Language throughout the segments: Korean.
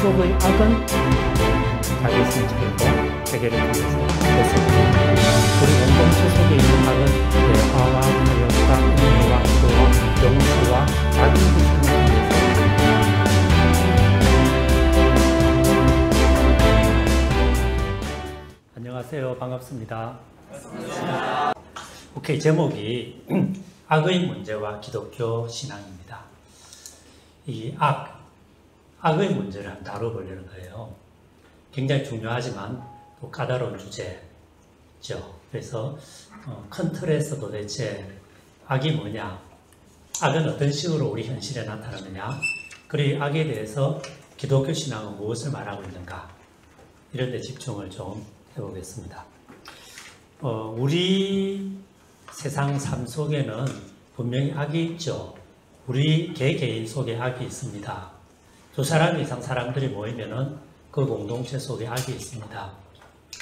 속의 악은 자기 성질이고 세계를 통해서 됐습니다. 그리고 공동체 속에 있는 악은 대화와 타협과 은혜와 기도와 용서와 자기 희생을 통해서 안녕하세요. 반갑습니다. 반갑습니다. 오케이, 제목이 악의 문제와 기독교 신앙입니다. 이 악의 문제를 한번 다뤄보려는 거예요. 굉장히 중요하지만 또 까다로운 주제죠. 그래서 큰 틀에서 도대체 악이 뭐냐, 악은 어떤 식으로 우리 현실에 나타나느냐, 그리고 악에 대해서 기독교 신앙은 무엇을 말하고 있는가, 이런 데 집중을 좀 해보겠습니다. 우리 세상 삶 속에는 분명히 악이 있죠. 우리 개개인 속에 악이 있습니다. 두 사람 이상 사람들이 모이면은 그 공동체 속에 악이 있습니다.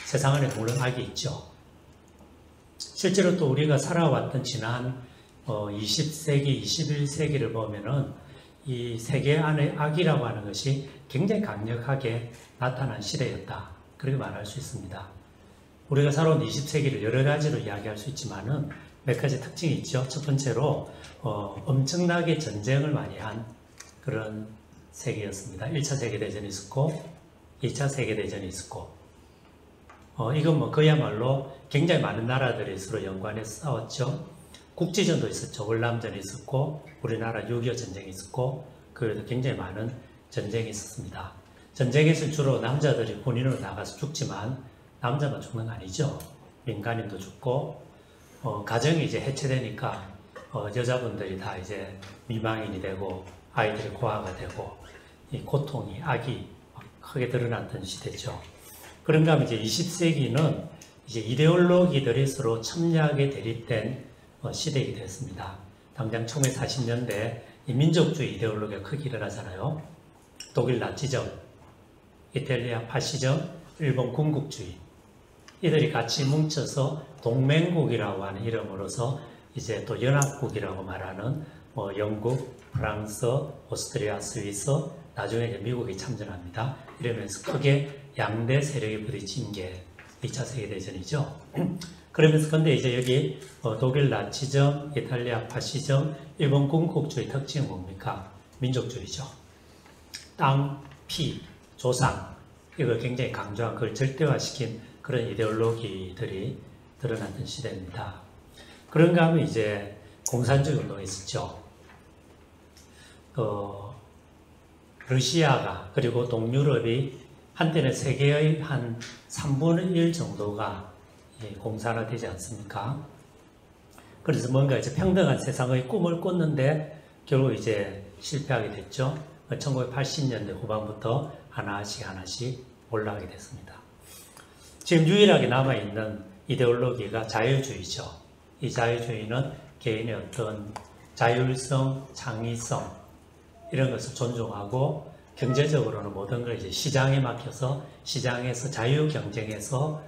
세상 안에 물론 악이 있죠. 실제로 또 우리가 살아왔던 지난 20세기, 21세기를 보면은 이 세계 안에 악이라고 하는 것이 굉장히 강력하게 나타난 시대였다, 그렇게 말할 수 있습니다. 우리가 살아온 20세기를 여러 가지로 이야기할 수 있지만은 몇 가지 특징이 있죠. 첫 번째로 엄청나게 전쟁을 많이 한 그런 세계였습니다. 1차 세계대전이 있었고 2차 세계대전이 있었고 이건 뭐 그야말로 굉장히 많은 나라들이 서로 연관해서 싸웠죠. 국지전도 있었죠. 월남전이 있었고 우리나라 6.25 전쟁이 있었고 그래도 굉장히 많은 전쟁이 있었습니다. 전쟁에서 주로 남자들이 군인으로 나가서 죽지만 남자만 죽는 거 아니죠. 민간인도 죽고 가정이 이제 해체되니까 여자분들이 다 이제 미망인이 되고 아이들이 고아가 되고 이 고통이, 악이 크게 드러났던 시대죠. 그런가 하면 이제 20세기는 이제 이데올로기들이 서로 첨예하게 대립된 시대이게 됐습니다. 당장 1940년대 이 민족주의 이데올로기가 크게 일어나잖아요. 독일 나치즘, 이탈리아 파시즘, 일본 군국주의, 이들이 같이 뭉쳐서 동맹국이라고 하는 이름으로서 이제 또 연합국이라고 말하는 영국, 프랑스, 오스트리아, 스위스, 나중에 이제 미국이 참전합니다. 이러면서 크게 양대 세력이 부딪힌 게 2차 세계대전이죠. 그러면서 근데 이제 여기 독일 나치즘, 이탈리아 파시즘, 일본 군국주의 특징은 뭡니까? 민족주의죠. 땅, 피, 조상, 이걸 굉장히 강조한, 그걸 절대화시킨 그런 이데올로기들이 드러났던 시대입니다. 그런가 하면 이제 공산주의 운동이 있었죠. 러시아가 그리고 동유럽이 한때는 세계의 한 3분의 1 정도가 공산화되지 않습니까? 그래서 뭔가 이제 평등한 세상의 꿈을 꿨는데 결국 이제 실패하게 됐죠. 1980년대 후반부터 하나씩 올라가게 됐습니다. 지금 유일하게 남아있는 이데올로기가 자유주의죠. 이 자유주의는 개인의 어떤 자율성, 창의성 이런 것을 존중하고 경제적으로는 모든 걸 이제 시장에 맡겨서 시장에서 자유 경쟁에서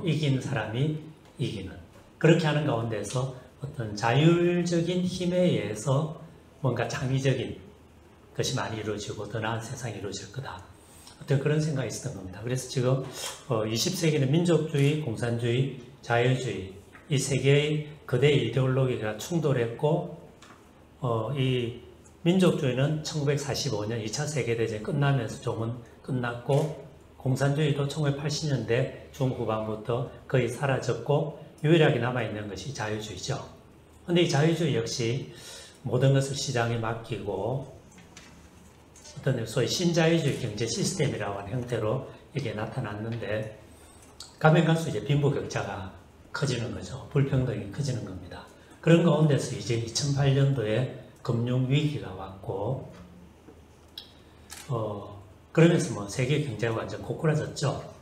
이기는 사람이 이기는, 그렇게 하는 가운데서 어떤 자율적인 힘에 의해서 뭔가 창의적인 것이 많이 이루어지고 더 나은 세상이 이루어질 거다, 어떤 그런 생각이 있었던 겁니다. 그래서 지금 20세기는 민족주의, 공산주의, 자유주의 이 세 개의 거대 이데올로기가 충돌했고 이 민족주의는 1945년 2차 세계대전이 끝나면서 조금 끝났고 공산주의도 1980년대 중후반부터 거의 사라졌고 유일하게 남아있는 것이 자유주의죠. 그런데 이 자유주의 역시 모든 것을 시장에 맡기고 어떤 소위 신자유주의 경제 시스템이라고 하는 형태로 이게 나타났는데 가면 갈수록 이제 빈부격차가 커지는 거죠. 불평등이 커지는 겁니다. 그런 가운데서 이제 2008년도에 금융위기가 왔고 그러면서 뭐 세계 경제가 완전 고꾸라졌죠.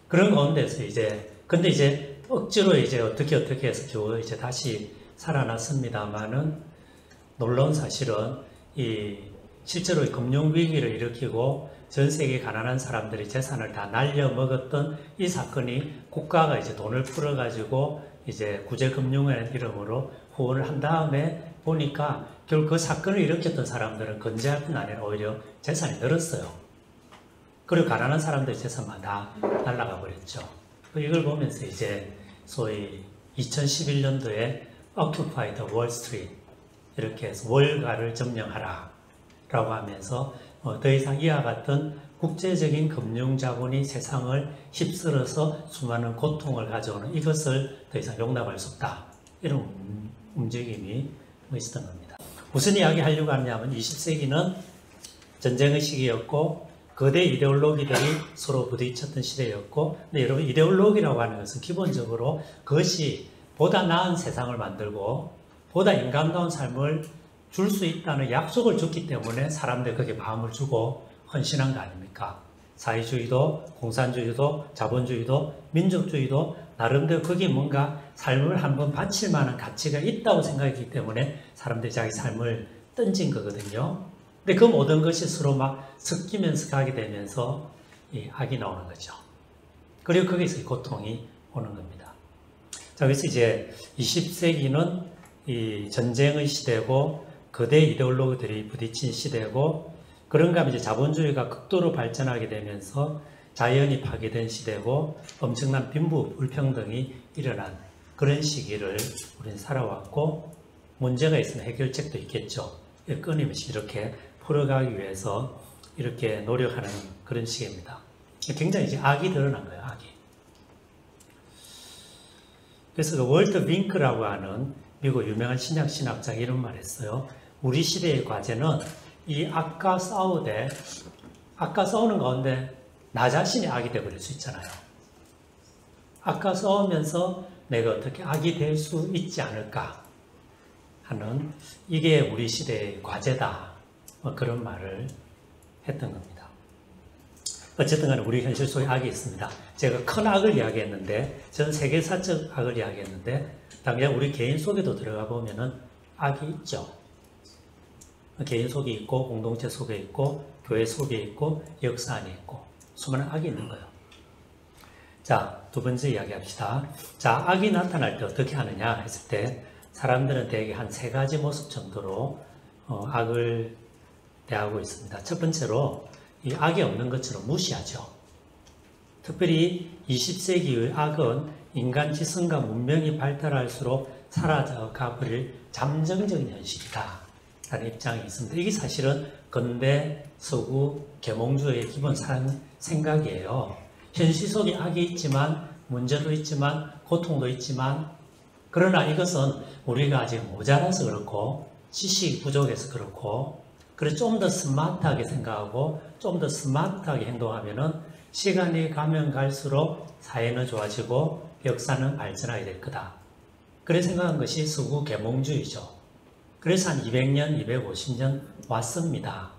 그런 가운데서 근데 이제 억지로 이제 어떻게 해서 겨우 이제 다시 살아났습니다만은 놀라운 사실은 이 실제로 금융위기를 일으키고 전 세계 가난한 사람들이 재산을 다 날려먹었던 이 사건이 국가가 이제 돈을 풀어가지고 이제 구제금융의 이름으로 후원을 한 다음에 보니까 결국 그 사건을 일으켰던 사람들은 건재할 뿐 아니라 오히려 재산이 늘었어요. 그리고 가난한 사람들의 재산만 다 날아가 버렸죠. 이걸 보면서 이제 소위 2011년도에 Occupy the Wall Street 이렇게 해서 월가를 점령하라 라고 하면서 더 이상 이와 같은 국제적인 금융자본이 세상을 휩쓸어서 수많은 고통을 가져오는 이것을 더 이상 용납할 수 없다. 이런 움직임이 있었던 겁니다. 무슨 이야기 하려고 하냐면 20세기는 전쟁의 시기였고 거대 이데올로기들이 서로 부딪혔던 시대였고, 근데 여러분 이데올로기라고 하는 것은 기본적으로 그것이 보다 나은 세상을 만들고 보다 인간다운 삶을 줄 수 있다는 약속을 줬기 때문에 사람들이 거기에 마음을 주고 헌신한 거 아닙니까? 사회주의도 공산주의도 자본주의도 민족주의도 나름대로 거기에 뭔가 삶을 한번 바칠 만한 가치가 있다고 생각했기 때문에 사람들이 자기 삶을 던진 거거든요. 근데 그 모든 것이 서로 막 섞이면서 가게 되면서 이 악이 나오는 거죠. 그리고 거기서 이 고통이 오는 겁니다. 자, 그래서 이제 20세기는 이 전쟁의 시대고 거대 이데올로기들이 부딪힌 시대고, 그런가 하면 이제 자본주의가 극도로 발전하게 되면서 자연이 파괴된 시대고 엄청난 빈부 불평등이 일어난 그런 시기를 우리는 살아왔고, 문제가 있으면 해결책도 있겠죠. 끊임없이 이렇게 풀어가기 위해서 이렇게 노력하는 그런 시기입니다. 굉장히 이제 악이 드러난 거예요, 악이. 그래서 그 월터 윙크라고 하는 미국 유명한 신학자가 이런 말을 했어요. 우리 시대의 과제는 이 악과 싸우되, 악과 싸우는 가운데 나 자신이 악이 되어버릴 수 있잖아요. 악과 싸우면서 내가 어떻게 악이 될 수 있지 않을까 하는, 이게 우리 시대의 과제다. 그런 말을 했던 겁니다. 어쨌든 간에 우리 현실 속에 악이 있습니다. 제가 큰 악을 이야기했는데, 전 세계사적 악을 이야기했는데, 당장 우리 개인 속에도 들어가 보면은 악이 있죠. 개인 속에 있고, 공동체 속에 있고, 교회 속에 있고, 역사 안에 있고, 수많은 악이 있는 거예요. 자, 두 번째 이야기 합시다. 자, 악이 나타날 때 어떻게 하느냐 했을 때, 사람들은 대개 한 세 가지 모습 정도로 악을 대하고 있습니다. 첫 번째로, 이 악이 없는 것처럼 무시하죠. 특별히 20세기의 악은 인간 지성과 문명이 발달할수록 사라져가 버릴 잠정적인 현실이다 라는 입장이 있습니다. 이게 사실은 근대 서구 계몽주의의 기본 생각이에요. 현실 속에 악이 있지만, 문제도 있지만, 고통도 있지만, 그러나 이것은 우리가 아직 모자라서 그렇고 지식이 부족해서 그렇고, 그래서 좀 더 스마트하게 생각하고 좀 더 스마트하게 행동하면은 시간이 가면 갈수록 사회는 좋아지고 역사는 발전하게 될 거다. 그래서 생각한 것이 서구 계몽주의죠. 그래서 한 200년, 250년 왔습니다.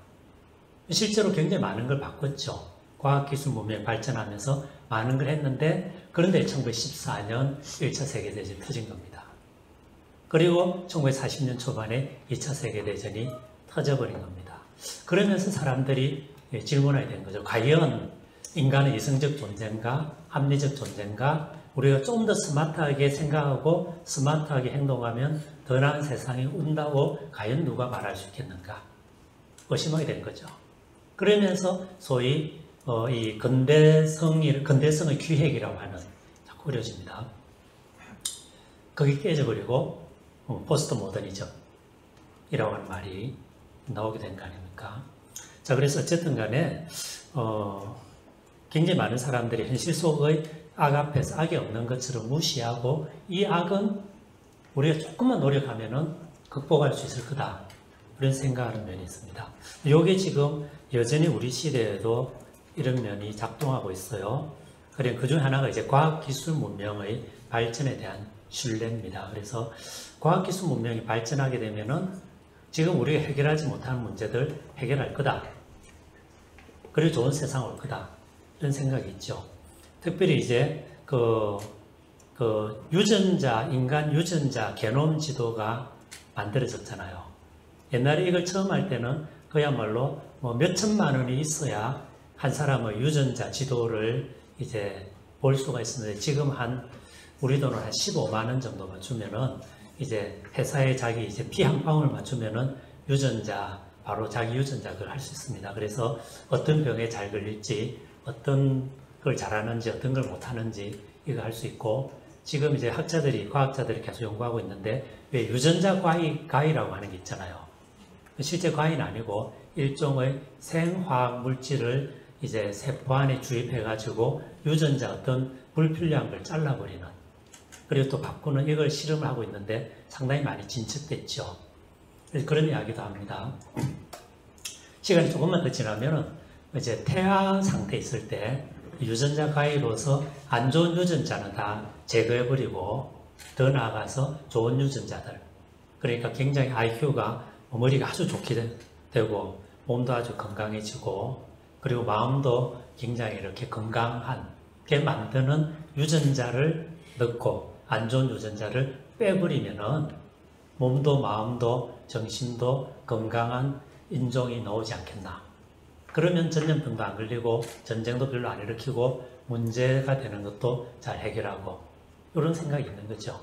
실제로 굉장히 많은 걸 바꿨죠. 과학기술 문명이 발전하면서 많은 걸 했는데, 그런데 1914년 1차 세계대전이 터진 겁니다. 그리고 1940년 초반에 2차 세계대전이 터져버린 겁니다. 그러면서 사람들이 질문하게 된 거죠. 과연 인간은 이성적 존재인가? 합리적 존재인가? 우리가 좀 더 스마트하게 생각하고 스마트하게 행동하면 더 나은 세상이 온다고 과연 누가 말할 수 있겠는가? 의심하게 된 거죠. 그러면서 소위 이 근대성의 기획이라고 하는 자꾸 어려집니다. 거기 깨져버리고 포스트 모더니즘이라고 하는 말이 나오게 된 거 아닙니까? 자, 그래서 어쨌든 간에 굉장히 많은 사람들이 현실 속의 악 앞에서 악이 없는 것처럼 무시하고, 이 악은 우리가 조금만 노력하면은 극복할 수 있을 거다, 그런 생각하는 면이 있습니다. 이게 지금 여전히 우리 시대에도 이런 면이 작동하고 있어요. 그리고 그 중 하나가 이제 과학기술 문명의 발전에 대한 신뢰입니다. 그래서 과학기술 문명이 발전하게 되면은 지금 우리가 해결하지 못하는 문제들 해결할 거다. 그리고 좋은 세상 올 거다. 이런 생각이 있죠. 특별히 이제 인간 유전자 게놈 지도가 만들어졌잖아요. 옛날에 이걸 처음 할 때는 그야말로 뭐 몇천만 원이 있어야 한 사람의 유전자 지도를 이제 볼 수가 있었는데, 지금 우리 돈으로 한 15만 원 정도만 주면은 이제 회사에 자기 이제 피 한 방울 맞추면은 유전자, 바로 자기 유전자 그걸 할 수 있습니다. 그래서 어떤 병에 잘 걸릴지, 어떤 걸 잘하는지, 어떤 걸 못하는지 이거 할 수 있고, 지금 이제 과학자들이 계속 연구하고 있는데, 왜 유전자 가위라고 하는 게 있잖아요. 실제 가위는 아니고 일종의 생화학 물질을 이제 세포 안에 주입해가지고 유전자 어떤 불필요한 걸 잘라버리는, 그리고 또 바꾸는, 이걸 실험을 하고 있는데 상당히 많이 진척됐죠. 그래서 그런 이야기도 합니다. 시간이 조금만 더 지나면은 이제 태아 상태에 있을 때 유전자 가위로서 안 좋은 유전자는 다 제거해버리고, 더 나아가서 좋은 유전자들, 그러니까 굉장히 IQ가 머리가 아주 좋게 되고 몸도 아주 건강해지고, 그리고 마음도 굉장히 이렇게 건강하게 만드는 유전자를 넣고 안 좋은 유전자를 빼버리면은 몸도 마음도 정신도 건강한 인종이 나오지 않겠나. 그러면 전염병도 안 걸리고 전쟁도 별로 안 일으키고 문제가 되는 것도 잘 해결하고, 이런 생각이 있는 거죠.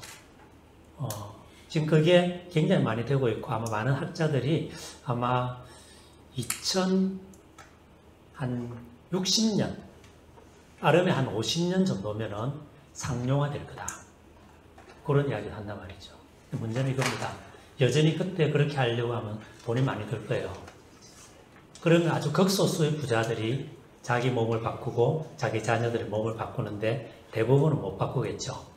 지금 그게 굉장히 많이 되고 있고, 아마 많은 학자들이 아마 2060년, 아름에 한 50년 정도면은 상용화 될 거다. 그런 이야기를 한단 말이죠. 문제는 이겁니다. 여전히 그때 그렇게 하려고 하면 돈이 많이 들 거예요. 그러면 아주 극소수의 부자들이 자기 몸을 바꾸고 자기 자녀들의 몸을 바꾸는데 대부분은 못 바꾸겠죠.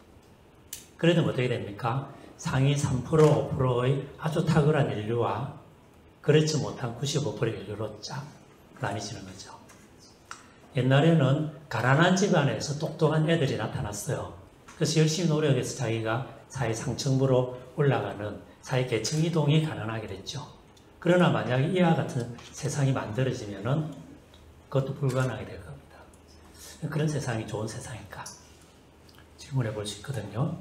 그러면 어떻게 됩니까? 상위 3%, 5%의 아주 탁월한 인류와 그렇지 못한 95%의 인류로 쫙 나뉘지는 거죠. 옛날에는 가난한 집안에서 똑똑한 애들이 나타났어요. 그래서 열심히 노력해서 자기가 사회 상층부로 올라가는 사회 계층 이동이 가능하게 됐죠. 그러나 만약에 이와 같은 세상이 만들어지면은 그것도 불가능하게 될 겁니다. 그런 세상이 좋은 세상일까? 질문해 볼 수 있거든요.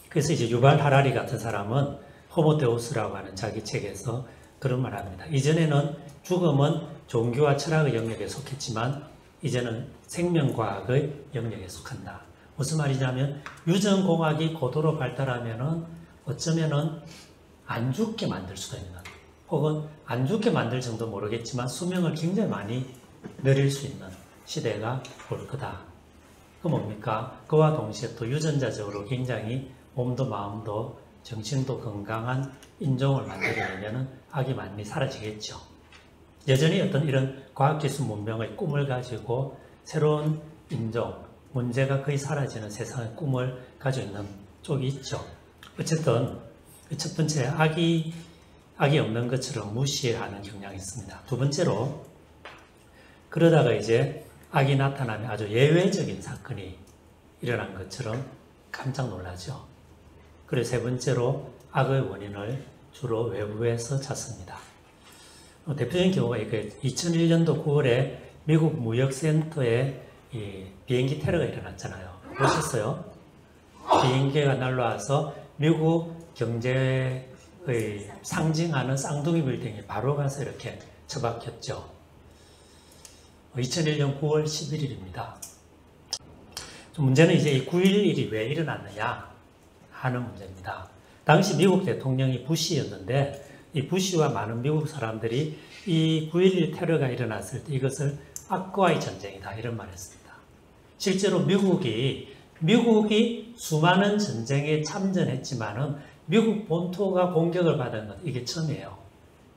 그래서 이제 유발 하라리 같은 사람은 호모데우스라고 하는 자기 책에서 그런 말을 합니다. 이전에는 죽음은 종교와 철학의 영역에 속했지만 이제는 생명과학의 영역에 속한다. 무슨 말이냐면 유전공학이 고도로 발달하면은 어쩌면은 안 죽게 만들 수도 있는, 혹은 안 죽게 만들 정도 모르겠지만 수명을 굉장히 많이 늘릴 수 있는 시대가 올 거다. 그 뭡니까? 그와 동시에 또 유전자적으로 굉장히 몸도 마음도 정신도 건강한 인종을 만들려면 악이 많이 사라지겠죠. 여전히 어떤 이런 과학기술 문명의 꿈을 가지고 새로운 인종, 문제가 거의 사라지는 세상의 꿈을 가지고 있는 쪽이 있죠. 어쨌든 첫 번째, 악이 없는 것처럼 무시하는 경향이 있습니다. 두 번째로, 그러다가 이제 악이 나타나면 아주 예외적인 사건이 일어난 것처럼 깜짝 놀라죠. 그리고 세 번째로, 악의 원인을 주로 외부에서 찾습니다. 대표적인 경우가 2001년도 9월에 미국 무역센터에 비행기 테러가 일어났잖아요. 보셨어요? 비행기가 날라와서 미국 경제의 상징하는 쌍둥이 빌딩이 바로 가서 이렇게 처박혔죠. 2001년 9월 11일입니다. 문제는 이제 이 9.11이 왜 일어났느냐 하는 문제입니다. 당시 미국 대통령이 부시였는데, 이 부시와 많은 미국 사람들이 이 9.11 테러가 일어났을 때 이것을 악과의 전쟁이다, 이런 말을 했습니다. 실제로 미국이 수많은 전쟁에 참전했지만은 미국 본토가 공격을 받은 건 이게 처음이에요.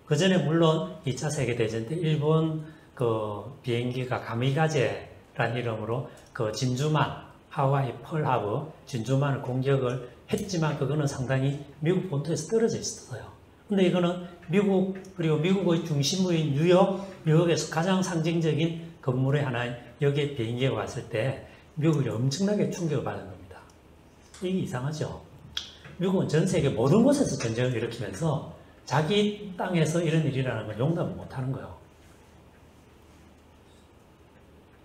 그 전에 물론 2차 세계대전 때 일본 그 비행기가 가미가제라는 이름으로 그 진주만, 하와이 펄하브 진주만을 공격을 했지만 그거는 상당히 미국 본토에서 떨어져 있었어요. 근데 이거는 그리고 미국의 중심부인 뉴욕에서 가장 상징적인 건물의 하나인 여기에 비행기가 왔을 때 미국이 엄청나게 충격을 받은 겁니다. 이게 이상하죠? 미국은 전 세계 모든 곳에서 전쟁을 일으키면서 자기 땅에서 이런 일이 일어나는 걸 용납을 못 하는 거예요.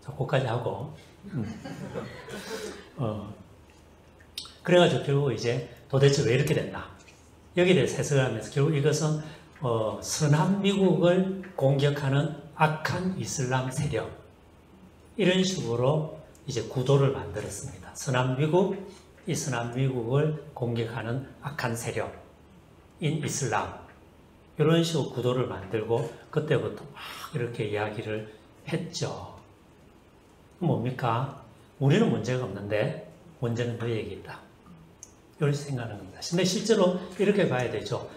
자, 거기까지 하고. 그래가지고 결국 이제 도대체 왜 이렇게 됐나? 여기에 대해서 해석을 하면서 결국 이것은 선한 미국을 공격하는 악한 이슬람 세력, 이런 식으로 이제 구도를 만들었습니다. 선한 미국, 이 선한 미국을 공격하는 악한 세력인 이슬람, 이런 식으로 구도를 만들고 그때부터 막 이렇게 이야기를 했죠. 뭡니까? 우리는 문제가 없는데 문제는 너희에게 있다, 이렇게 생각하는 겁니다. 근데 실제로 이렇게 봐야 되죠.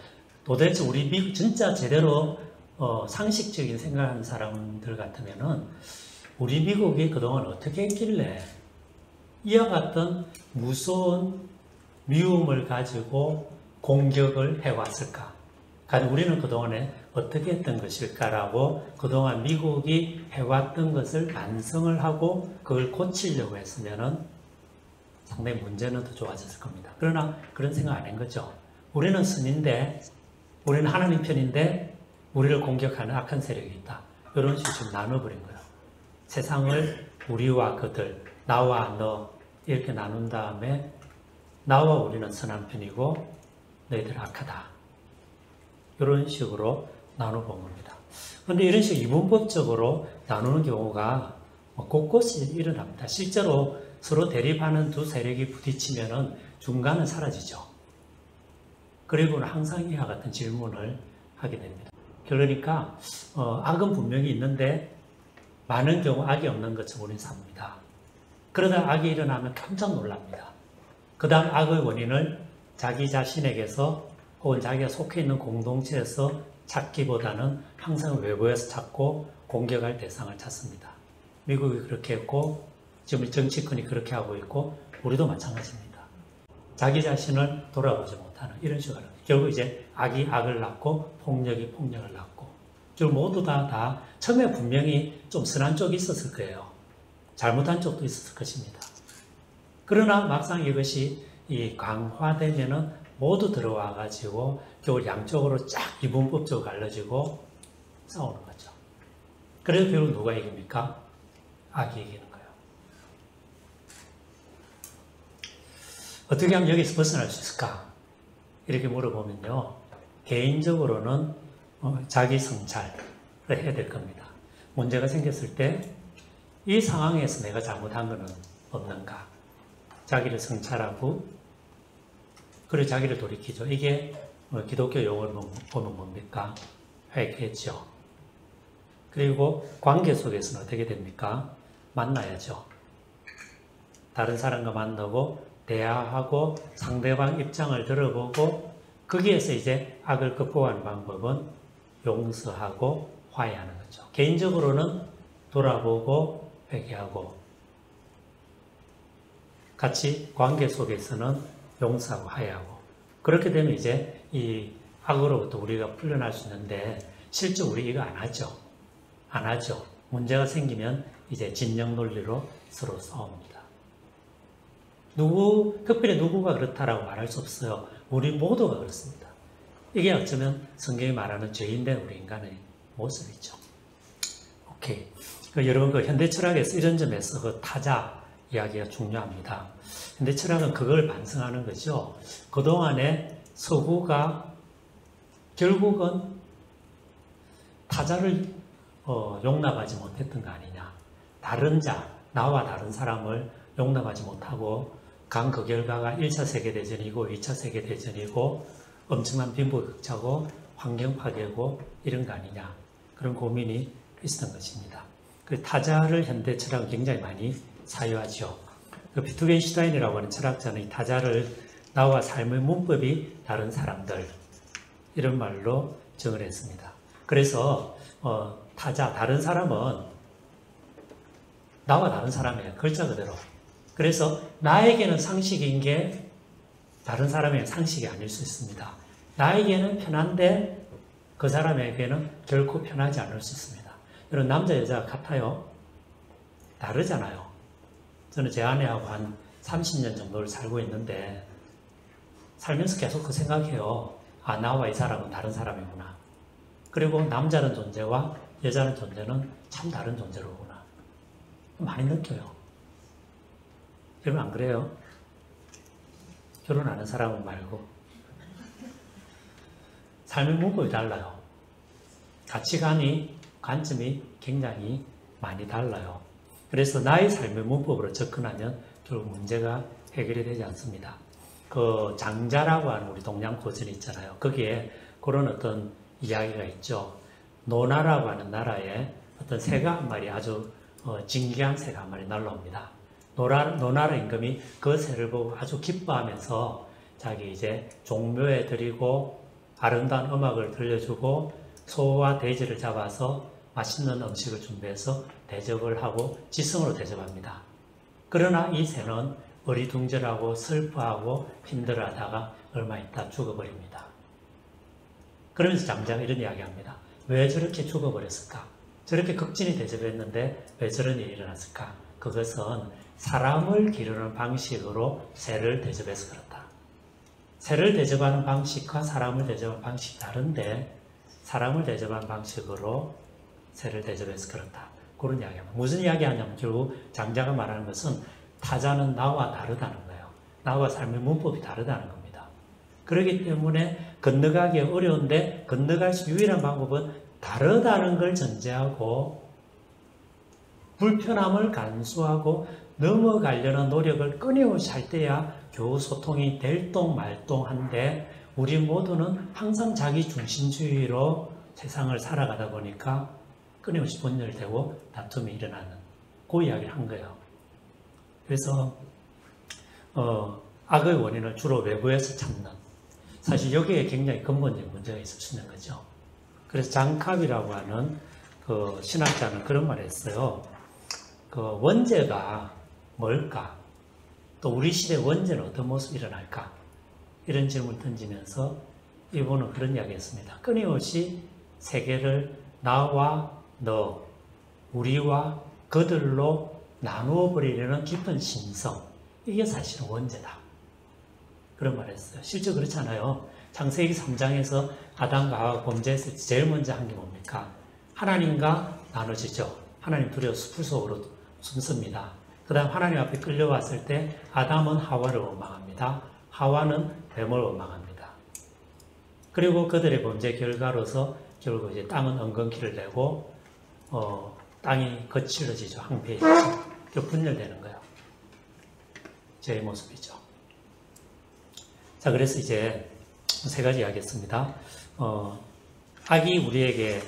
도대체 우리 미국 진짜 제대로 상식적인 생각하는 사람들 같으면은 우리 미국이 그동안 어떻게 했길래 이와 같은 무서운 미움을 가지고 공격을 해왔을까? 우리는 그동안에 어떻게 했던 것일까라고 그동안 미국이 해왔던 것을 반성을 하고 그걸 고치려고 했으면은 상당히 문제는 더 좋아졌을 겁니다. 그러나 그런 생각 안 한 거죠. 우리는 선인데, 우리는 하나님 편인데 우리를 공격하는 악한 세력이 있다, 이런 식으로 좀 나눠버린 거예요. 세상을 우리와 그들, 나와 너 이렇게 나눈 다음에 나와 우리는 선한 편이고 너희들 악하다, 이런 식으로 나눠본 겁니다. 그런데 이런 식으로 이분법적으로 나누는 경우가 곳곳이 일어납니다. 실제로 서로 대립하는 두 세력이 부딪히면은 중간은 사라지죠. 그리고는 항상 이와 같은 질문을 하게 됩니다. 그러니까 악은 분명히 있는데 많은 경우 악이 없는 것처럼 우리는 삽니다. 그러다 악이 일어나면 깜짝 놀랍니다. 그 다음 악의 원인을 자기 자신에게서 혹은 자기가 속해 있는 공동체에서 찾기보다는 항상 외부에서 찾고 공격할 대상을 찾습니다. 미국이 그렇게 했고 지금 정치권이 그렇게 하고 있고 우리도 마찬가지입니다. 자기 자신을 돌아보지 못하는 이런 식으로 결국 이제 악이 악을 낳고 폭력이 폭력을 낳고 결국 모두 다 처음에 분명히 좀 선한 쪽이 있었을 거예요. 잘못한 쪽도 있었을 것입니다. 그러나 막상 이것이 강화되면은 모두 들어와 가지고 결국 양쪽으로 쫙 이분법적으로 갈라지고 싸우는 거죠. 그래서 결국 누가 이깁니까? 악이 이기는 거예요. 어떻게 하면 여기서 벗어날 수 있을까? 이렇게 물어보면요. 개인적으로는 자기 성찰을 해야 될 겁니다. 문제가 생겼을 때 이 상황에서 내가 잘못한 것은 없는가? 자기를 성찰하고 그리고 자기를 돌이키죠. 이게 기독교 용어로 보면 뭡니까? 회개죠. 그리고 관계 속에서는 어떻게 됩니까? 만나야죠. 다른 사람과 만나고 대화하고 상대방 입장을 들어보고 거기에서 이제 악을 극복하는 방법은 용서하고 화해하는 거죠. 개인적으로는 돌아보고 회개하고 같이 관계 속에서는 용서하고 화해하고 그렇게 되면 이제 이 악으로부터 우리가 풀려날 수 있는데 실제 우리 이거 안 하죠. 안 하죠. 문제가 생기면 이제 진영 논리로 서로 싸웁니다. 특별히 누구가 그렇다라고 말할 수 없어요. 우리 모두가 그렇습니다. 이게 어쩌면 성경이 말하는 죄인된 우리 인간의 모습이죠. 오케이. 여러분 현대 철학에서 이런 점에서 타자 이야기가 중요합니다. 현대 철학은 그걸 반성하는 거죠. 그동안에 서구가 결국은 타자를 용납하지 못했던 거 아니냐. 다른 자, 나와 다른 사람을 용납하지 못하고 그 결과가 1차 세계대전이고 2차 세계대전이고 엄청난 빈부격차고 환경 파괴고 이런 거 아니냐. 그런 고민이 있었던 것입니다. 그 타자를 현대 철학은 굉장히 많이 사유하죠. 비트겐슈타인이라고 하는 철학자는 이 타자를 나와 삶의 문법이 다른 사람들 이런 말로 정을 했습니다. 그래서 타자, 다른 사람은 나와 다른 사람이에요. 글자 그대로. 그래서 나에게는 상식인 게 다른 사람에게 상식이 아닐 수 있습니다. 나에게는 편한데 그 사람에게는 결코 편하지 않을 수 있습니다. 여러분 남자 여자가 같아요? 다르잖아요. 저는 제 아내하고 한 30년 정도를 살고 있는데 살면서 계속 그 생각해요. 아, 나와 이 사람은 다른 사람이구나. 그리고 남자는 존재와 여자는 존재는 참 다른 존재로구나. 많이 느껴요. 여러분 안 그래요? 결혼하는 사람은 말고 삶의 문법이 달라요. 가치관이, 관점이 굉장히 많이 달라요. 그래서 나의 삶의 문법으로 접근하면 결국 문제가 해결이 되지 않습니다. 그 장자라고 하는 우리 동양 고전이 있잖아요. 거기에 그런 어떤 이야기가 있죠. 노나라고 하는 나라에 어떤 새가 한 마리, 아주 진귀한 새가 한 마리 날라옵니다. 노나라 임금이 그 새를 보고 아주 기뻐하면서 자기 이제 종묘에 드리고 아름다운 음악을 들려주고 소와 돼지를 잡아서 맛있는 음식을 준비해서 대접을 하고 지성으로 대접합니다. 그러나 이 새는 어리둥절하고 슬퍼하고 힘들어하다가 얼마 있다 죽어버립니다. 그러면서 장자가 이런 이야기합니다. 왜 저렇게 죽어버렸을까? 저렇게 극진히 대접했는데 왜 저런 일이 일어났을까? 그것은 사람을 기르는 방식으로 새를 대접해서 그렇다. 새를 대접하는 방식과 사람을 대접하는 방식이 다른데 사람을 대접하는 방식으로 새를 대접해서 그렇다. 그런 이야기합니다. 무슨 이야기하냐면 결국 장자가 말하는 것은 타자는 나와 다르다는 거예요. 나와 삶의 문법이 다르다는 겁니다. 그렇기 때문에 건너가기 어려운데 건너갈 수 유일한 방법은 다르다는 걸 전제하고 불편함을 간수하고 넘어가려는 노력을 끊임없이 할 때야 겨우 소통이 될똥말똥한데 우리 모두는 항상 자기 중심주의로 세상을 살아가다 보니까 끊임없이 분열되고 다툼이 일어나는 그 이야기를 한 거예요. 그래서 악의 원인을 주로 외부에서 찾는, 사실 여기에 굉장히 근본적인 문제가 있을 수 있는 거죠. 그래서 장캅이라고 하는 그 신학자는 그런 말을 했어요. 그 원죄가 뭘까? 또 우리 시대 원죄는 어떤 모습이 일어날까? 이런 질문을 던지면서 이분은 그런 이야기 했습니다. 끊임없이 세계를 나와 너, 우리와 그들로 나누어 버리려는 깊은 심성, 이게 사실은 원죄다. 그런 말을 했어요. 실제 그렇잖아요. 창세기 3장에서 아담과 하와가 범죄했을 때 제일 먼저 한 게 뭡니까? 하나님과 나눠지죠. 하나님 두려워 숲을 속으로 숨습니다. 그 다음 하나님 앞에 끌려왔을 때 아담은 하와를 원망합니다. 하와는 뱀을 원망합니다. 그리고 그들의 범죄 결과로서 결국 이제 땅은 엉겅퀴를 내고 땅이 거칠어지죠. 황폐해지죠. 분열되는 거예요. 제 모습이죠. 자, 그래서 이제 세 가지 이야기했습니다. 악이 우리에게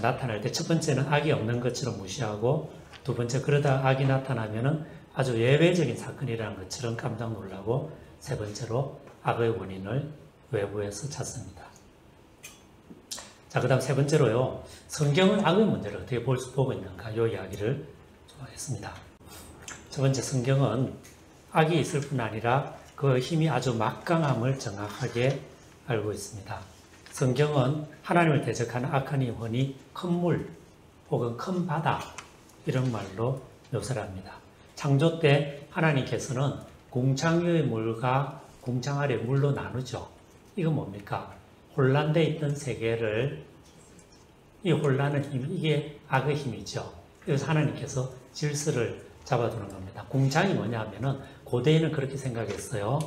나타날 때 첫 번째는 악이 없는 것처럼 무시하고, 두 번째 그러다 악이 나타나면은 아주 예외적인 사건이라는 것처럼 깜짝 놀라고, 세 번째로 악의 원인을 외부에서 찾습니다. 자, 그 다음 세 번째로요, 성경은 악의 문제를 어떻게 보고 있는가, 이 이야기를 좀 하겠습니다. 첫 번째, 성경은 악이 있을 뿐 아니라 그 힘이 아주 막강함을 정확하게 알고 있습니다. 성경은 하나님을 대적하는 악한 영혼이 큰 물 혹은 큰 바다, 이런 말로 묘사를 합니다. 창조 때 하나님께서는 궁창 위의 물과 궁창 아래 물로 나누죠. 이건 뭡니까? 혼란되어 있던 세계를, 이 혼란의 힘, 이게 악의 힘이죠. 그래서 하나님께서 질서를 잡아두는 겁니다. 궁창이 뭐냐 하면은 고대인은 그렇게 생각했어요.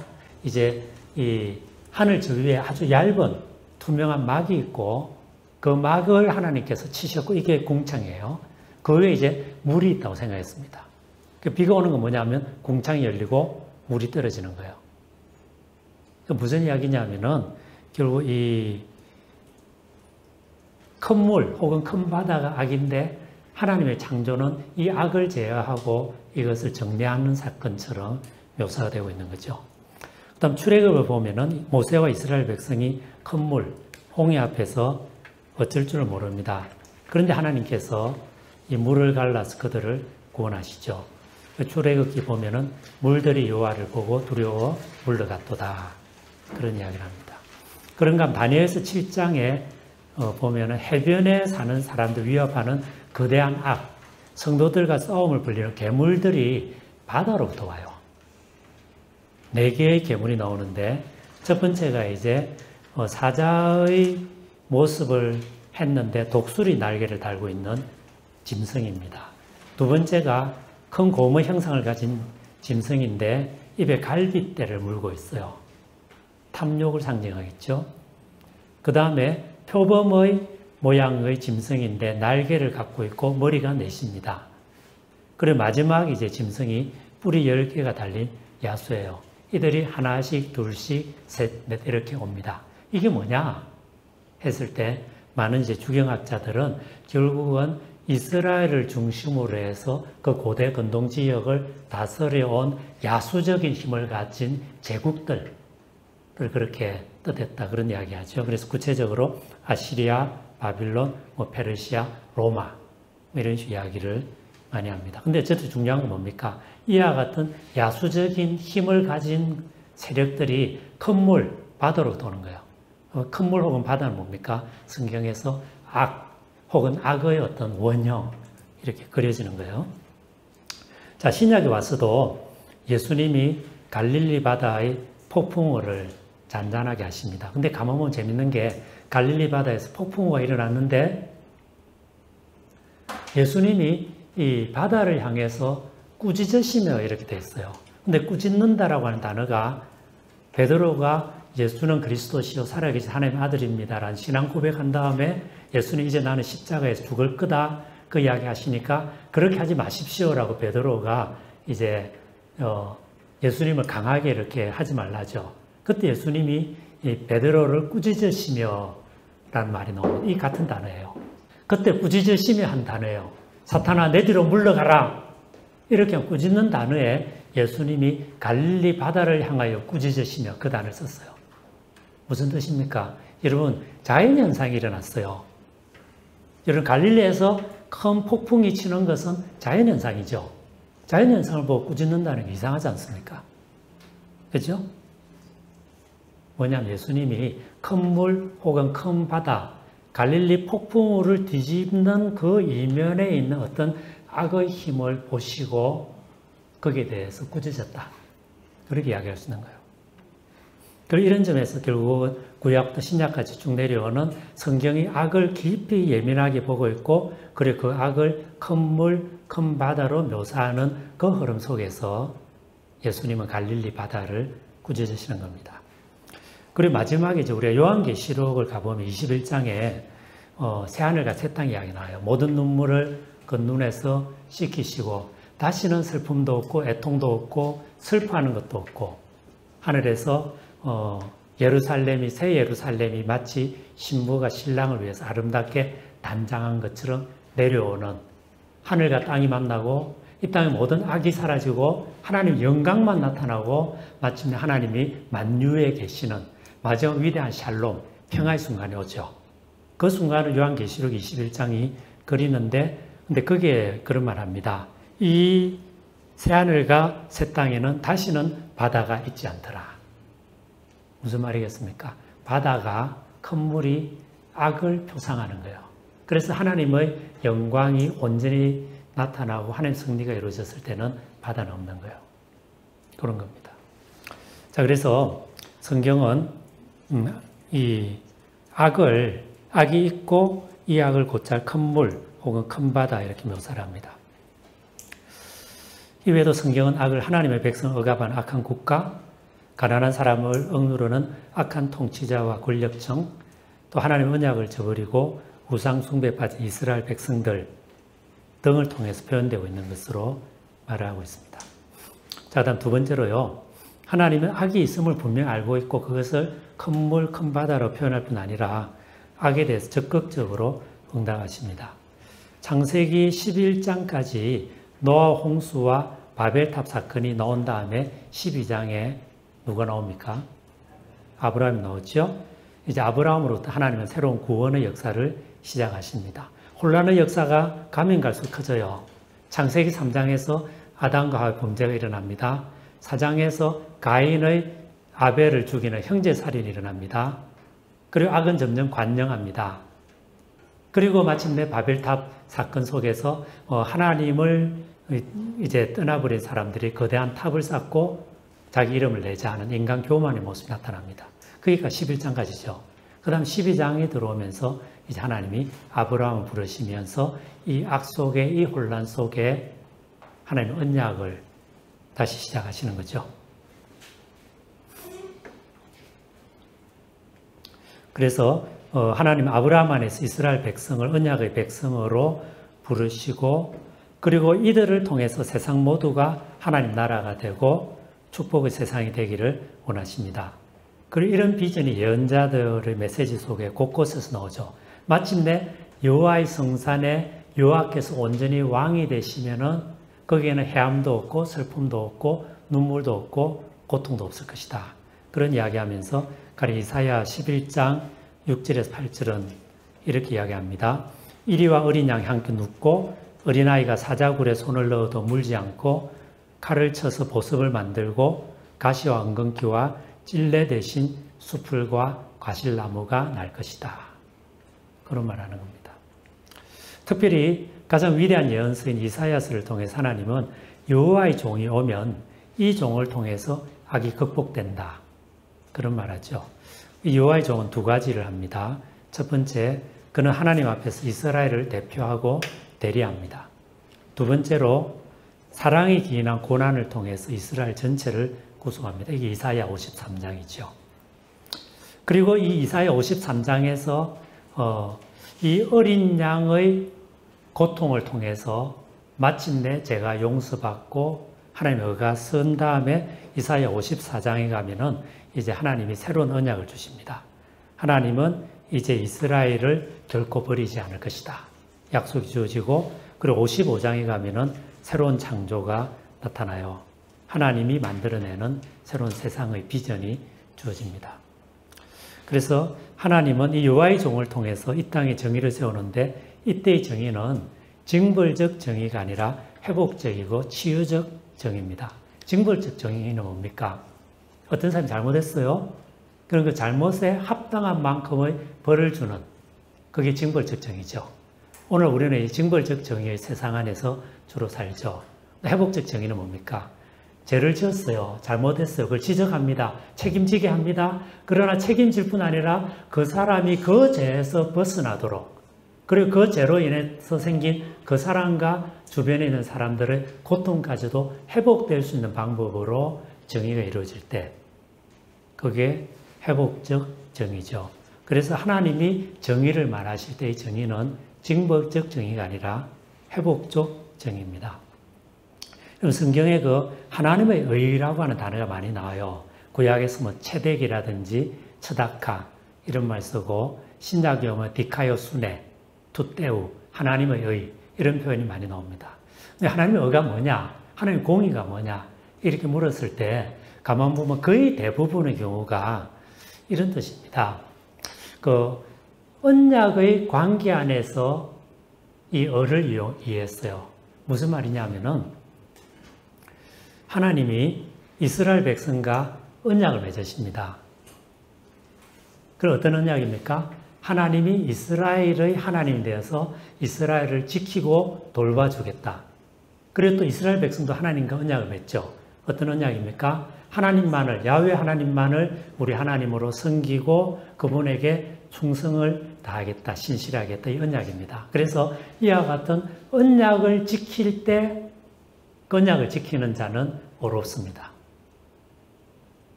이제 이 하늘 주위에 아주 얇은 투명한 막이 있고 그 막을 하나님께서 치셨고 이게 궁창이에요. 그 위에 이제 물이 있다고 생각했습니다. 그 비가 오는 건 뭐냐면 궁창이 열리고 물이 떨어지는 거예요. 그 무슨 이야기냐면은 결국 이 큰 물 혹은 큰 바다가 악인데 하나님의 창조는 이 악을 제어하고 이것을 정리하는 사건처럼 묘사가 되고 있는 거죠. 그 다음 출애굽을 보면은 모세와 이스라엘 백성이 큰 물, 홍해 앞에서 어쩔 줄 모릅니다. 그런데 하나님께서 이 물을 갈라서 그들을 구원하시죠. 출애굽기 보면은 물들이 여호와를 보고 두려워 물러갔도다. 그런 이야기를 합니다. 그런가 하면 다니엘서 7장에 보면은 해변에 사는 사람들 위협하는 거대한 악, 성도들과 싸움을 벌이는 괴물들이 바다로부터 와요. 4개의 괴물이 나오는데 첫 번째가 이제 사자의 모습을 했는데 독수리 날개를 달고 있는 짐승입니다. 두 번째가 큰 곰의 형상을 가진 짐승인데 입에 갈빗대를 물고 있어요. 탐욕을 상징하겠죠. 그 다음에 표범의 모양의 짐승인데 날개를 갖고 있고 머리가 넷입니다. 그리고 마지막 이제 짐승이 뿔이 10개가 달린 야수예요. 이들이 하나씩, 둘씩, 셋, 넷 이렇게 옵니다. 이게 뭐냐 했을 때 많은 이제 주경학자들은 결국은 이스라엘을 중심으로 해서 그 고대 근동 지역을 다스려온 야수적인 힘을 가진 제국들을 그렇게 뜻했다 그런 이야기하죠. 그래서 구체적으로 아시리아, 바빌론, 페르시아, 로마 이런 식의 이야기를 많이 합니다. 근데 어쨌든 중요한 건 뭡니까? 이와 같은 야수적인 힘을 가진 세력들이 큰 물, 바다로 도는 거예요. 큰 물 혹은 바다는 뭡니까? 성경에서 악 혹은 악의 어떤 원형 이렇게 그려지는 거예요. 자, 신약에 와서도 예수님이 갈릴리 바다의 폭풍우를 잔잔하게 하십니다. 근데 가만 보면 재밌는 게 갈릴리 바다에서 폭풍우가 일어났는데 예수님이 이 바다를 향해서 꾸짖으시며 이렇게 돼 있어요. 근데 꾸짖는다라고 하는 단어가 베드로가 예수는 그리스도시요 살아계신 하나님의 아들입니다라는 신앙 고백한 다음에 예수님 이제 나는 십자가에서 죽을 거다 그 이야기 하시니까 그렇게 하지 마십시오라고 베드로가 이제 예수님을 강하게 이렇게 하지 말라죠. 그때 예수님이 이 베드로를 꾸짖으시며 라는 말이 나옵니다. 이 같은 단어예요. 그때 꾸짖으시며 한 단어예요. 사탄아 내 뒤로 물러가라 이렇게 꾸짖는 단어에 예수님이 갈릴리 바다를 향하여 꾸짖으시며 그 단어를 썼어요. 무슨 뜻입니까? 여러분 자연현상이 일어났어요. 여러분 갈릴리에서 큰 폭풍이 치는 것은 자연현상이죠. 자연현상을 보고 꾸짖는다는 게 이상하지 않습니까? 그렇죠? 뭐냐면 예수님이 큰 물 혹은 큰 바다, 갈릴리 폭풍우를 뒤집는 그 이면에 있는 어떤 악의 힘을 보시고 거기에 대해서 꾸짖었다. 그렇게 이야기할 수 있는 거예요. 그리고 이런 점에서 결국은 구약부터 신약까지 쭉 내려오는 성경이 악을 깊이 예민하게 보고 있고 그리고 그 악을 큰 물, 큰 바다로 묘사하는 그 흐름 속에서 예수님은 갈릴리 바다를 꾸짖으시는 겁니다. 그리고 마지막에 이제 우리가 요한계시록을 가보면 21장에 새하늘과 새 땅 이야기 나와요. 모든 눈물을 그 눈에서 씻기시고 다시는 슬픔도 없고 애통도 없고 슬퍼하는 것도 없고 하늘에서 예루살렘이 새 예루살렘이 마치 신부가 신랑을 위해서 아름답게 단장한 것처럼 내려오는 하늘과 땅이 만나고 이 땅의 모든 악이 사라지고 하나님 영광만 나타나고 마침내 하나님이 만유에 계시는 마지막 위대한 샬롬, 평화의 순간이 오죠. 그 순간을 요한계시록 21장이 그리는데 근데 거기에 그런 말 합니다. 이 새하늘과 새 땅에는 다시는 바다가 있지 않더라. 무슨 말이겠습니까? 바다가 큰 물이 악을 표상하는 거예요. 그래서 하나님의 영광이 온전히 나타나고 하나님 승리가 이루어졌을 때는 바다는 없는 거예요. 그런 겁니다. 자, 그래서 성경은 이 악이 있고 이 악을 곧잘 큰 물 혹은 큰 바다 이렇게 묘사를 합니다. 이외에도 성경은 악을 하나님의 백성을 억압한 악한 국가, 가난한 사람을 억누르는 악한 통치자와 권력층, 또 하나님의 언약을 저버리고 우상 숭배에 빠진 이스라엘 백성들 등을 통해서 표현되고 있는 것으로 말하고 있습니다. 자, 다음 두 번째로요. 하나님은 악이 있음을 분명히 알고 있고 그것을 큰 물, 큰 바다로 표현할 뿐 아니라 악에 대해서 적극적으로 응답하십니다. 창세기 11장까지 노아 홍수와 바벨탑 사건이 나온 다음에 12장에 누가 나옵니까? 아브라함이 나오죠. 이제 아브라함으로부터 하나님은 새로운 구원의 역사를 시작하십니다. 혼란의 역사가 가면 갈수록 커져요. 창세기 3장에서 아담과 하와의 범죄가 일어납니다. 4장에서 가인의 아벨을 죽이는 형제살인이 일어납니다. 그리고 악은 점점 관영합니다. 그리고 마침내 바벨탑 사건 속에서 하나님을 이제 떠나버린 사람들이 거대한 탑을 쌓고 자기 이름을 내자 하는 인간 교만의 모습이 나타납니다. 그러니까 11장까지죠. 그 다음 12장이 들어오면서 이제 하나님이 아브라함을 부르시면서 이 악 속에 이 혼란 속에 하나님의 언약을 다시 시작하시는 거죠. 그래서 하나님 아브라함 안에서 이스라엘 백성을 언약의 백성으로 부르시고 그리고 이들을 통해서 세상 모두가 하나님 나라가 되고 축복의 세상이 되기를 원하십니다. 그리고 이런 비전이 예언자들의 메시지 속에 곳곳에서 나오죠. 마침내 여호와의 성산에 여호와께서 온전히 왕이 되시면은 거기에는 해함도 없고 슬픔도 없고 눈물도 없고 고통도 없을 것이다. 그런 이야기하면서 가령 이사야 11장 6절에서 8절은 이렇게 이야기합니다. 이리와 어린 양이 함께 눕고 어린아이가 사자굴에 손을 넣어도 물지 않고 칼을 쳐서 보습을 만들고 가시와 엉겅퀴와 찔레 대신 수풀과 과실나무가 날 것이다. 그런 말하는 겁니다. 특별히 가장 위대한 예언서인 이사야서를 통해서 하나님은 여호와의 종이 오면 이 종을 통해서 악이 극복된다. 그런 말하죠. 이 여호와의 종은 두 가지를 합니다. 첫 번째, 그는 하나님 앞에서 이스라엘을 대표하고 대리합니다. 두 번째로 사랑이 기인한 고난을 통해서 이스라엘 전체를 구속합니다. 이게 이사야 53장이죠. 그리고 이 이사야 53장에서 이 어린 양의 고통을 통해서 마침내 제가 용서받고 하나님의 의가 쓴 다음에 이사야 54장에 가면은 이제 하나님이 새로운 언약을 주십니다. 하나님은 이제 이스라엘을 결코 버리지 않을 것이다. 약속이 주어지고 그리고 55장에 가면은 새로운 창조가 나타나요. 하나님이 만들어내는 새로운 세상의 비전이 주어집니다. 그래서 하나님은 이 여호와의 종을 통해서 이 땅에 정의를 세우는데 이때의 정의는 징벌적 정의가 아니라 회복적이고 치유적 정의입니다. 징벌적 정의는 뭡니까? 어떤 사람이 잘못했어요. 그런 그 잘못에 합당한 만큼의 벌을 주는 그게 징벌적 정의죠. 오늘 우리는 이 징벌적 정의의 세상 안에서 주로 살죠. 회복적 정의는 뭡니까? 죄를 지었어요. 잘못했어요. 그걸 지적합니다. 책임지게 합니다. 그러나 책임질 뿐 아니라 그 사람이 그 죄에서 벗어나도록 그리고 그 죄로 인해서 생긴 그 사람과 주변에 있는 사람들의 고통까지도 회복될 수 있는 방법으로 정의가 이루어질 때 그게 회복적 정의죠. 그래서 하나님이 정의를 말하실 때의 정의는 징벌적 정의가 아니라 회복적 정의입니다. 성경에 그 하나님의 의라고 하는 단어가 많이 나와요. 구약에서 뭐 체덱이라든지 처다카 이런 말 쓰고 신약에 오면 디카요수네, 투떼우, 하나님의 의 이런 표현이 많이 나옵니다. 근데 하나님의 의가 뭐냐? 하나님의 공의가 뭐냐? 이렇게 물었을 때 가만 보면 거의 대부분의 경우가 이런 뜻입니다. 그 언약의 관계 안에서 이 의를 이해했어요. 무슨 말이냐면은 하나님이 이스라엘 백성과 언약을 맺으십니다. 그럼 어떤 언약입니까? 하나님이 이스라엘의 하나님이 되어서 이스라엘을 지키고 돌봐주겠다. 그리고 또 이스라엘 백성도 하나님과 언약을 맺죠. 어떤 언약입니까? 하나님만을, 야훼 하나님만을 우리 하나님으로 섬기고 그분에게 충성을 다하겠다, 신실하겠다 이 언약입니다. 그래서 이와 같은 언약을 지킬 때 그 언약을 지키는 자는 어렵습니다.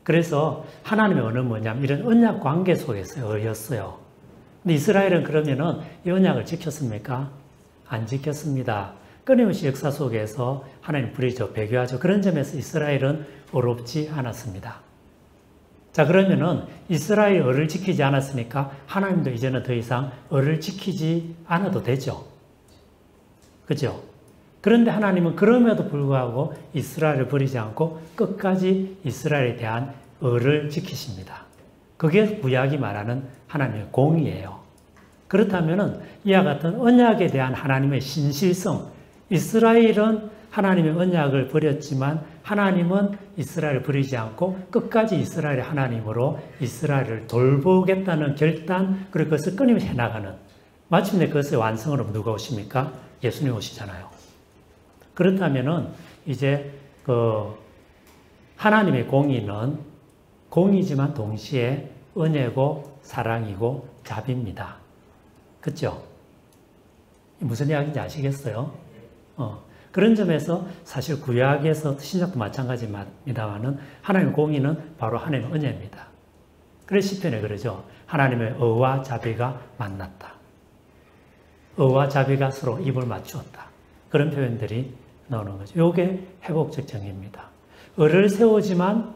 그래서 하나님의 언어는 뭐냐면 이런 언약 관계 속에서 의였어요. 근데 이스라엘은 그러면은 이 언약을 지켰습니까? 안 지켰습니다. 끊임없이 역사 속에서 하나님 부리죠, 배교하죠. 그런 점에서 이스라엘은 어렵지 않았습니다. 자, 그러면은 이스라엘 의를 지키지 않았으니까 하나님도 이제는 더 이상 의를 지키지 않아도 되죠. 그죠? 그런데 하나님은 그럼에도 불구하고 이스라엘을 버리지 않고 끝까지 이스라엘에 대한 의를 지키십니다. 그게 구약이 말하는 하나님의 공의예요. 그렇다면은 이와 같은 언약에 대한 하나님의 신실성, 이스라엘은 하나님의 언약을 버렸지만 하나님은 이스라엘을 버리지 않고 끝까지 이스라엘의 하나님으로 이스라엘을 돌보겠다는 결단, 그리고 그것을 끊임없이 해나가는, 마침내 그것의 완성으로 누가 오십니까? 예수님 오시잖아요. 그렇다면은 이제 그 하나님의 공의는 공의지만 동시에 은혜고 사랑이고 자비입니다. 그렇죠? 무슨 이야기인지 아시겠어요? 그런 점에서 사실 구약에서 신약도 마찬가지입니다만은 하나님의 공의는 바로 하나님의 은혜입니다. 그래서 시편에 그러죠. 하나님의 의와 자비가 만났다. 의와 자비가 서로 입을 맞추었다. 그런 표현들이 나오는 거죠. 이게 회복적 정의입니다. 의를 세우지만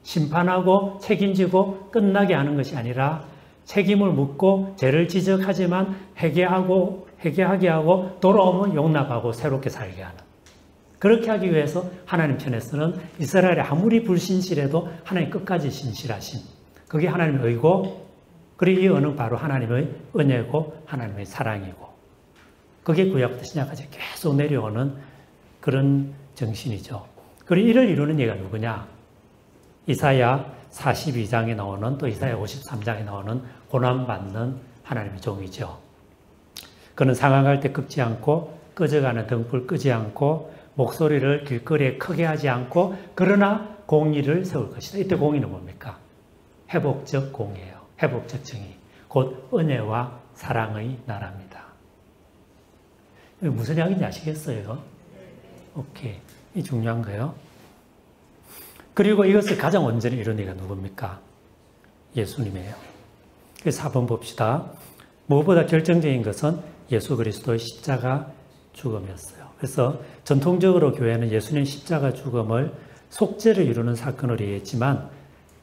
심판하고 책임지고 끝나게 하는 것이 아니라 책임을 묻고 죄를 지적하지만 회개하게 하고 돌아오면 용납하고 새롭게 살게 하는. 그렇게 하기 위해서 하나님 편에서는 이스라엘이 아무리 불신실해도 하나님 끝까지 신실하신. 그게 하나님의 의고, 그리고 이 의는 바로 하나님의 은혜고 하나님의 사랑이고. 그게 구약부터 신약까지 계속 내려오는 그런 정신이죠. 그리고 이를 이루는 얘가 누구냐? 이사야 42장에 나오는 또 이사야 53장에 나오는 고난받는 하나님의 종이죠. 그는 상황할 때 끄지 않고 꺼져가는 등불 끄지 않고 목소리를 길거리에 크게 하지 않고 그러나 공의를 세울 것이다. 이때 공의는 뭡니까? 회복적 공의예요. 회복적 정의. 곧 은혜와 사랑의 나라입니다. 무슨 이야기인지 아시겠어요? 오케이. 이 중요한 거예요. 그리고 이것을 가장 온전히 이룬 이가 누굽니까? 예수님이에요. 그래서 4번 봅시다. 무엇보다 결정적인 것은 예수 그리스도의 십자가 죽음이었어요. 그래서 전통적으로 교회는 예수님 십자가 죽음을 속죄를 이루는 사건으로 이해했지만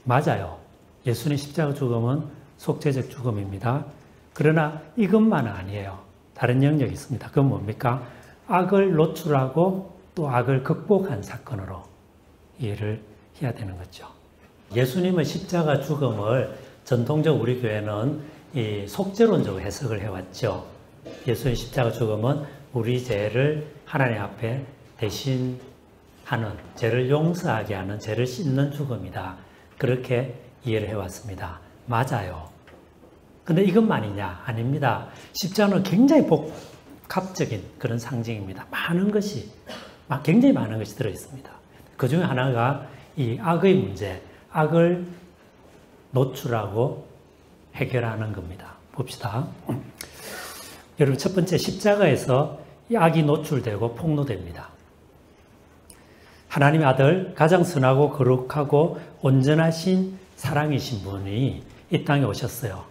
맞아요. 예수님 십자가 죽음은 속죄적 죽음입니다. 그러나 이것만은 아니에요. 다른 영역이 있습니다. 그건 뭡니까? 악을 노출하고 또 악을 극복한 사건으로 이해를 해야 되는 거죠. 예수님의 십자가 죽음을 전통적 우리 교회는 이 속죄론적으로 해석을 해왔죠. 예수님 십자가 죽음은 우리 죄를 하나님 앞에 대신하는, 죄를 용서하게 하는, 죄를 씻는 죽음이다. 그렇게 이해를 해왔습니다. 맞아요. 근데 이것만이냐? 아닙니다. 십자가는 굉장히 복합적인 그런 상징입니다. 굉장히 많은 것이 들어있습니다. 그 중에 하나가 이 악의 문제, 악을 노출하고 해결하는 겁니다. 봅시다. 여러분, 첫 번째 십자가에서 이 악이 노출되고 폭로됩니다. 하나님의 아들, 가장 선하고 거룩하고 온전하신 사랑이신 분이 이 땅에 오셨어요.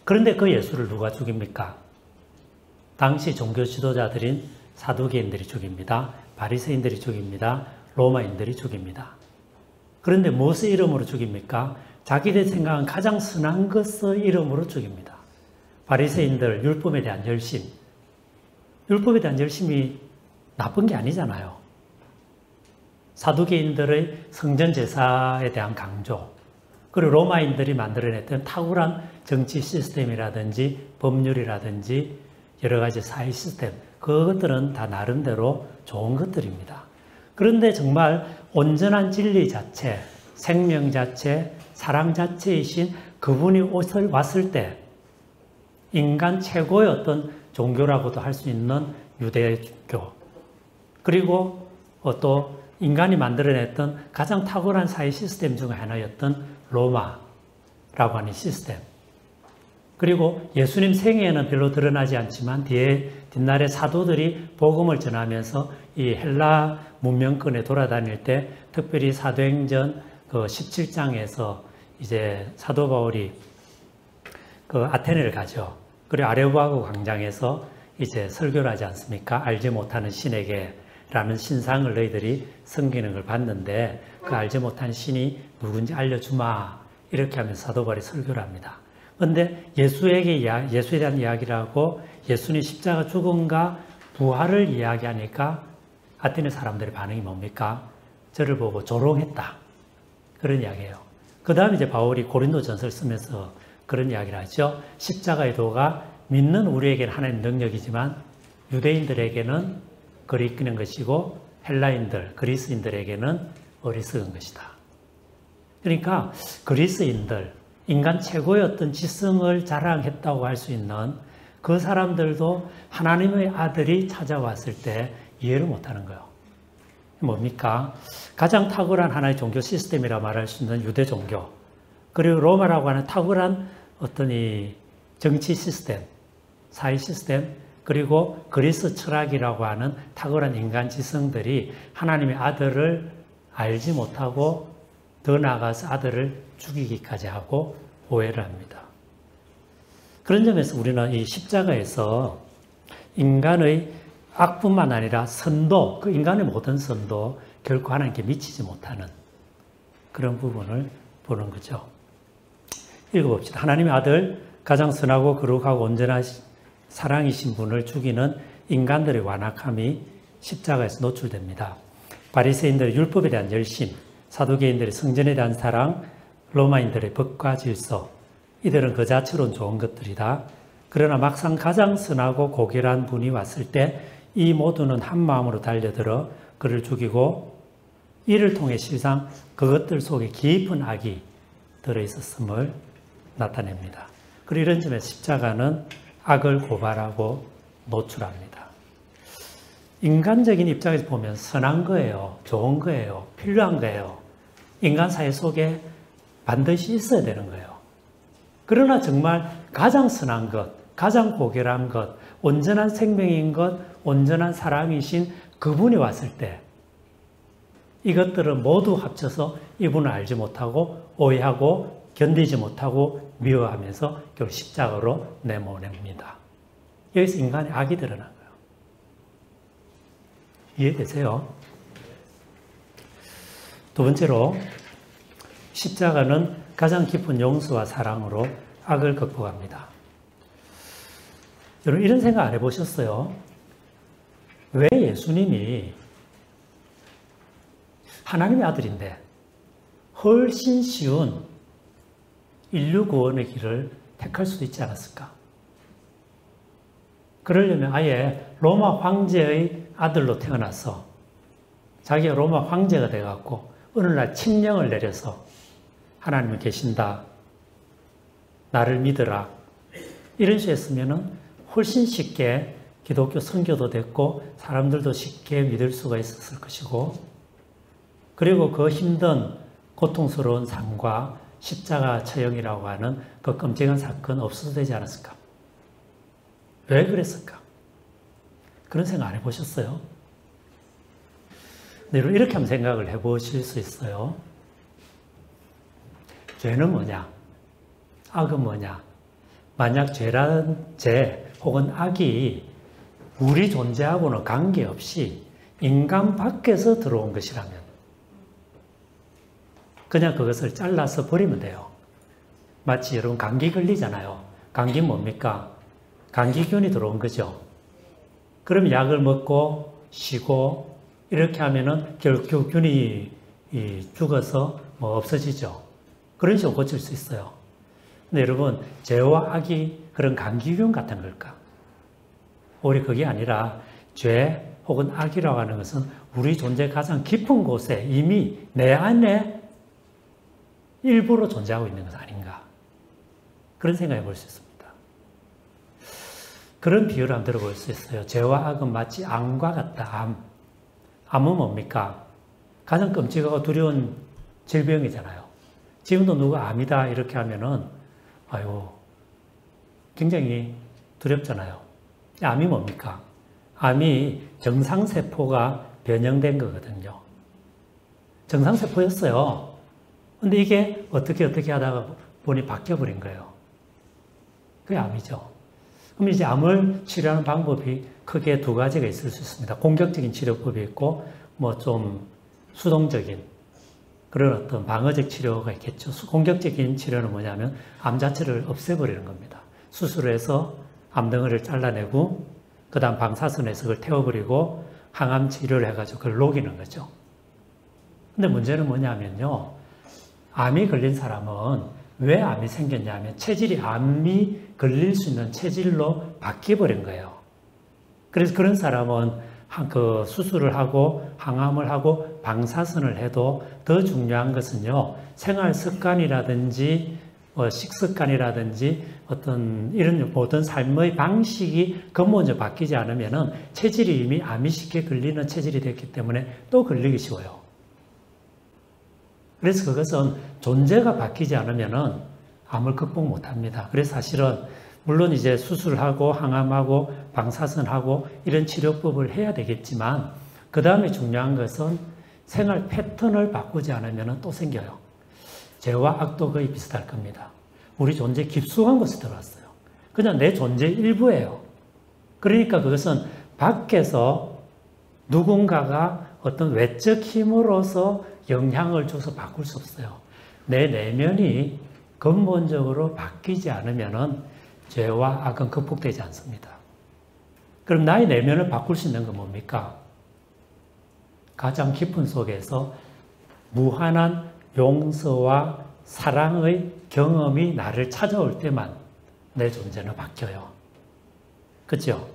그런데 그 예수를 누가 죽입니까? 당시 종교 지도자들인 사두개인들이 죽입니다. 바리새인들이 죽입니다. 로마인들이 죽입니다. 그런데 무엇의 이름으로 죽입니까? 자기들 생각한 가장 선한 것의 이름으로 죽입니다. 바리새인들 율법에 대한 열심. 율법에 대한 열심이 나쁜 게 아니잖아요. 사두개인들의 성전 제사에 대한 강조. 그리고 로마인들이 만들어냈던 탁월한 정치 시스템이라든지 법률이라든지 여러 가지 사회 시스템. 그것들은 다 나름대로 좋은 것들입니다. 그런데 정말 온전한 진리 자체, 생명 자체, 사랑 자체이신 그분이 왔을 때 인간 최고의 어떤 종교라고도 할 수 있는 유대교, 그리고 또 인간이 만들어냈던 가장 탁월한 사회 시스템 중 하나였던 로마라고 하는 시스템, 그리고 예수님 생애에는 별로 드러나지 않지만 뒷날에 사도들이 복음을 전하면서 이 헬라 문명권에 돌아다닐 때 특별히 사도행전 그 17장에서 이제 사도 바울이 그 아테네를 가죠. 그리고 아레오바고 광장에서 이제 설교를 하지 않습니까? 알지 못하는 신에게 라는 신상을 너희들이 섬기는 걸 봤는데 그 알지 못한 신이 누군지 알려주마. 이렇게 하면서 사도 바울이 설교를 합니다. 그런데 예수에 대한 이야기를 하고 예수님 십자가 죽음과 부활을 이야기하니까 아테네 사람들의 반응이 뭡니까? 저를 보고 조롱했다. 그런 이야기예요. 그 다음에 이제 바울이 고린도전서를 쓰면서 그런 이야기를 하죠. 십자가의 도가 믿는 우리에게는 하나님 능력이지만 유대인들에게는 거리끼는 것이고 헬라인들, 그리스인들에게는 어리석은 것이다. 그러니까 그리스인들, 인간 최고의 어떤 지성을 자랑했다고 할 수 있는 그 사람들도 하나님의 아들이 찾아왔을 때 이해를 못하는 거예요. 뭡니까? 가장 탁월한 하나의 종교 시스템이라 말할 수 있는 유대 종교, 그리고 로마라고 하는 탁월한 어떤 이 정치 시스템, 사회 시스템, 그리고 그리스 철학이라고 하는 탁월한 인간 지성들이 하나님의 아들을 알지 못하고 더 나아가서 아들을 죽이기까지 하고 오해를 합니다. 그런 점에서 우리는 이 십자가에서 인간의 악뿐만 아니라 선도, 그 인간의 모든 선도 결코 하나님께 미치지 못하는 그런 부분을 보는 거죠. 읽어봅시다. 하나님의 아들, 가장 선하고 거룩하고 온전한 사랑이신 분을 죽이는 인간들의 완악함이 십자가에서 노출됩니다. 바리새인들의 율법에 대한 열심, 사두개인들의 성전에 대한 사랑, 로마인들의 법과 질서, 이들은 그 자체로는 좋은 것들이다. 그러나 막상 가장 선하고 고결한 분이 왔을 때 이 모두는 한 마음으로 달려들어 그를 죽이고 이를 통해 실상 그것들 속에 깊은 악이 들어있었음을 나타냅니다. 그리고 이런 점에서 십자가는 악을 고발하고 노출합니다. 인간적인 입장에서 보면 선한 거예요. 좋은 거예요. 필요한 거예요. 인간 사회 속에 반드시 있어야 되는 거예요. 그러나 정말 가장 선한 것, 가장 고결한 것, 온전한 생명인 것, 온전한 사람이신 그분이 왔을 때 이것들은 모두 합쳐서 이분을 알지 못하고 오해하고 견디지 못하고 미워하면서 결국 십자가로 내모냅니다. 여기서 인간의 악이 드러난 거예요. 이해되세요? 두 번째로 십자가는 가장 깊은 용서와 사랑으로 악을 극복합니다. 여러분 이런 생각 안 해보셨어요? 왜 예수님이 하나님의 아들인데 훨씬 쉬운 인류 구원의 길을 택할 수도 있지 않았을까? 그러려면 아예 로마 황제의 아들로 태어나서 자기가 로마 황제가 돼갖고 어느 날 칙령을 내려서 하나님은 계신다. 나를 믿으라. 이런 식으로 했으면 훨씬 쉽게 기독교 선교도 됐고 사람들도 쉽게 믿을 수가 있었을 것이고 그리고 그 힘든 고통스러운 삶과 십자가 처형이라고 하는 그 끔찍한 사건 없어도 되지 않았을까? 왜 그랬을까? 그런 생각 안 해보셨어요? 네, 이렇게 한번 생각을 해보실 수 있어요. 죄는 뭐냐? 악은 뭐냐? 만약 죄라는 죄 혹은 악이 우리 존재하고는 관계없이 인간 밖에서 들어온 것이라면 그냥 그것을 잘라서 버리면 돼요. 마치 여러분 감기 걸리잖아요. 감기 뭡니까? 감기균이 들어온 거죠. 그럼 약을 먹고 쉬고 이렇게 하면은 결국 균이 죽어서 없어지죠. 그런 식으로 고칠 수 있어요. 근데 여러분 죄와 악이 그런 감기균 같은 걸까? 오히려 그게 아니라 죄 혹은 악이라고 하는 것은 우리 존재 가장 깊은 곳에 이미 내 안에 일부러 존재하고 있는 것 아닌가. 그런 생각해 볼 수 있습니다. 그런 비유를 한번 들어볼 수 있어요. 죄와 악은 마치 암과 같다. 암. 암은 뭡니까? 가장 끔찍하고 두려운 질병이잖아요. 지금도 누가 암이다 이렇게 하면은 아이고 굉장히 두렵잖아요. 암이 뭡니까? 암이 정상세포가 변형된 거거든요. 정상세포였어요. 근데 이게 어떻게 하다가 보니 바뀌어버린 거예요. 그게 암이죠. 그럼 이제 암을 치료하는 방법이 크게 두 가지가 있을 수 있습니다. 공격적인 치료법이 있고, 뭐 좀 수동적인 그런 어떤 방어적 치료가 있겠죠. 공격적인 치료는 뭐냐면 암 자체를 없애버리는 겁니다. 수술을 해서 암덩어리를 잘라내고, 그 다음 방사선에서 그걸 태워버리고, 항암 치료를 해가지고 그걸 녹이는 거죠. 근데 문제는 뭐냐면요. 암이 걸린 사람은 왜 암이 생겼냐면 체질이 암이 걸릴 수 있는 체질로 바뀌어버린 거예요. 그래서 그런 사람은 그 수술을 하고 항암을 하고 방사선을 해도 더 중요한 것은요. 생활 습관이라든지 식습관이라든지 어떤 이런 모든 삶의 방식이 근본적으로 바뀌지 않으면은 체질이 이미 암이 쉽게 걸리는 체질이 됐기 때문에 또 걸리기 쉬워요. 그래서 그것은 존재가 바뀌지 않으면은 암을 극복 못 합니다. 그래서 사실은 물론 이제 수술하고 항암하고 방사선하고 이런 치료법을 해야 되겠지만 그 다음에 중요한 것은 생활 패턴을 바꾸지 않으면 또 생겨요. 죄와 악도 거의 비슷할 겁니다. 우리 존재 깊숙한 곳에 들어왔어요. 그냥 내 존재 일부예요. 그러니까 그것은 밖에서 누군가가 어떤 외적 힘으로서 영향을 줘서 바꿀 수 없어요. 내 내면이 근본적으로 바뀌지 않으면 죄와 악은 극복되지 않습니다. 그럼 나의 내면을 바꿀 수 있는 건 뭡니까? 가장 깊은 속에서 무한한 용서와 사랑의 경험이 나를 찾아올 때만 내 존재는 바뀌어요. 그렇죠?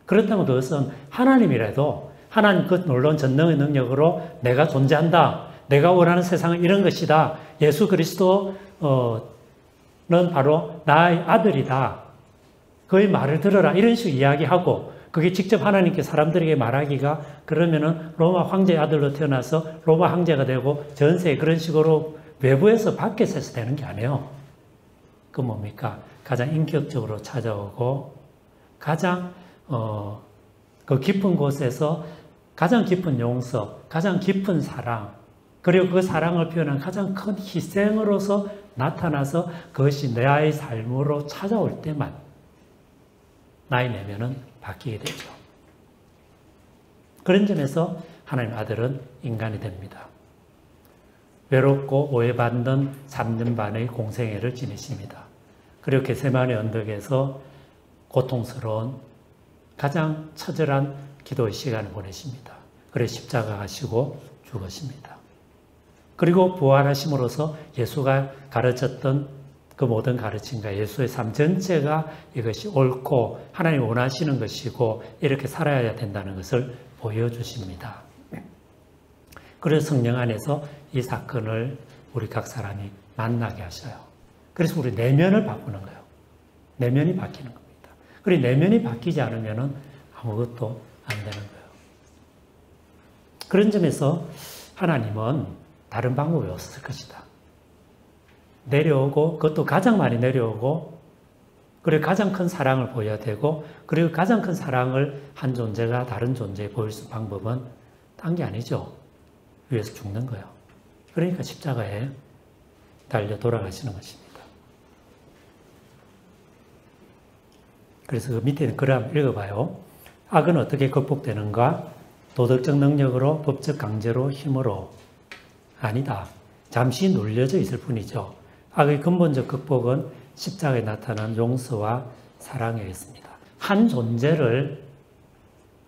그렇다면 그것은 하나님이라도 하나님 그 놀라운 전능의 능력으로 내가 존재한다. 내가 원하는 세상은 이런 것이다. 예수 그리스도는 바로 나의 아들이다. 그의 말을 들어라. 이런 식으로 이야기하고 그게 직접 하나님께 사람들에게 말하기가 그러면은 로마 황제의 아들로 태어나서 로마 황제가 되고 전세에 그런 식으로 외부에서 밖에서 해서 되는 게 아니에요. 그 뭡니까? 가장 인격적으로 찾아오고 가장 그 깊은 곳에서 가장 깊은 용서, 가장 깊은 사랑, 그리고 그 사랑을 표현한 가장 큰 희생으로서 나타나서 그것이 나의 삶으로 찾아올 때만 나의 내면은 바뀌게 되죠. 그런 점에서 하나님 아들은 인간이 됩니다. 외롭고 오해받는 3년 반의 공생애를 지내십니다. 그리고 겟세마네 언덕에서 고통스러운 가장 처절한 기도의 시간을 보내십니다. 그래서 십자가 가시고 죽으십니다. 그리고 부활하심으로써 예수가 가르쳤던 그 모든 가르침과 예수의 삶 전체가 이것이 옳고 하나님이 원하시는 것이고 이렇게 살아야 된다는 것을 보여주십니다. 그래서 성령 안에서 이 사건을 우리 각 사람이 만나게 하셔요. 그래서 우리 내면을 바꾸는 거예요. 내면이 바뀌는 겁니다. 그리고 내면이 바뀌지 않으면 아무것도 안 되는 거예요. 그런 점에서 하나님은 다른 방법이 없었을 것이다. 내려오고 그것도 가장 많이 내려오고 그리고 가장 큰 사랑을 보여야 되고 그리고 가장 큰 사랑을 한 존재가 다른 존재에 보일 수 있는 방법은 딴 게 아니죠. 위에서 죽는 거예요. 그러니까 십자가에 달려 돌아가시는 것입니다. 그래서 그 밑에 글을 한번 읽어봐요. 악은 어떻게 극복되는가? 도덕적 능력으로, 법적 강제로, 힘으로. 아니다. 잠시 눌려져 있을 뿐이죠. 악의 근본적 극복은 십자가에 나타난 용서와 사랑에 있습니다. 한 존재를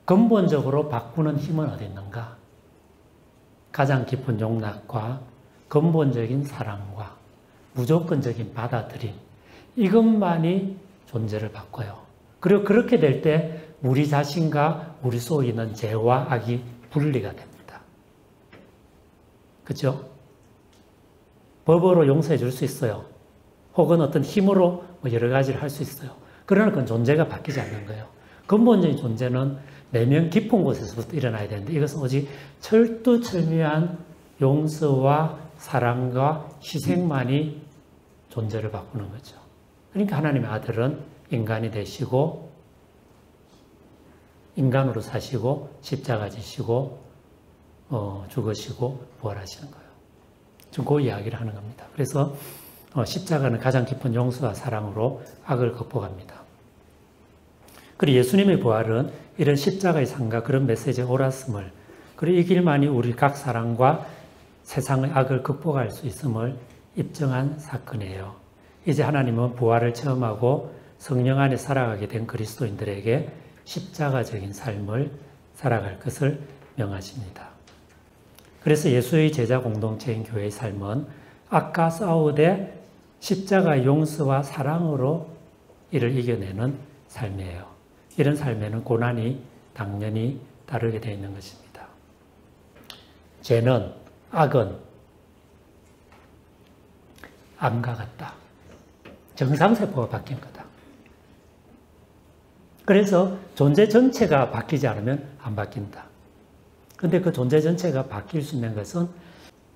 근본적으로 바꾸는 힘은 어디 있는가? 가장 깊은 용납과 근본적인 사랑과 무조건적인 받아들임. 이것만이 존재를 바꿔요. 그리고 그렇게 될 때 우리 자신과 우리 속에 있는 죄와 악이 분리가 됩니다. 그렇죠? 법으로 용서해 줄 수 있어요. 혹은 어떤 힘으로 여러 가지를 할 수 있어요. 그러나 그건 존재가 바뀌지 않는 거예요. 근본적인 존재는 내면 깊은 곳에서부터 일어나야 되는데 이것은 오직 철두철미한 용서와 사랑과 희생만이 존재를 바꾸는 거죠. 그러니까 하나님의 아들은 인간이 되시고 인간으로 사시고 십자가 지시고 죽으시고 부활하시는 거예요. 지금 그 이야기를 하는 겁니다. 그래서 십자가는 가장 깊은 용서와 사랑으로 악을 극복합니다. 그리고 예수님의 부활은 이런 십자가의 삶과 그런 메시지에 옳았음을 그리고 이 길만이 우리 각 사람과 세상의 악을 극복할 수 있음을 입증한 사건이에요. 이제 하나님은 부활을 체험하고 성령 안에 살아가게 된 그리스도인들에게 십자가적인 삶을 살아갈 것을 명하십니다. 그래서 예수의 제자 공동체인 교회의 삶은 악과 싸우되 십자가의 용서와 사랑으로 이를 이겨내는 삶이에요. 이런 삶에는 고난이 당연히 따르게 되어 있는 것입니다. 죄는, 악은 암과 같다. 정상세포가 바뀐 거다. 그래서 존재 전체가 바뀌지 않으면 안 바뀐다. 그런데 그 존재 전체가 바뀔 수 있는 것은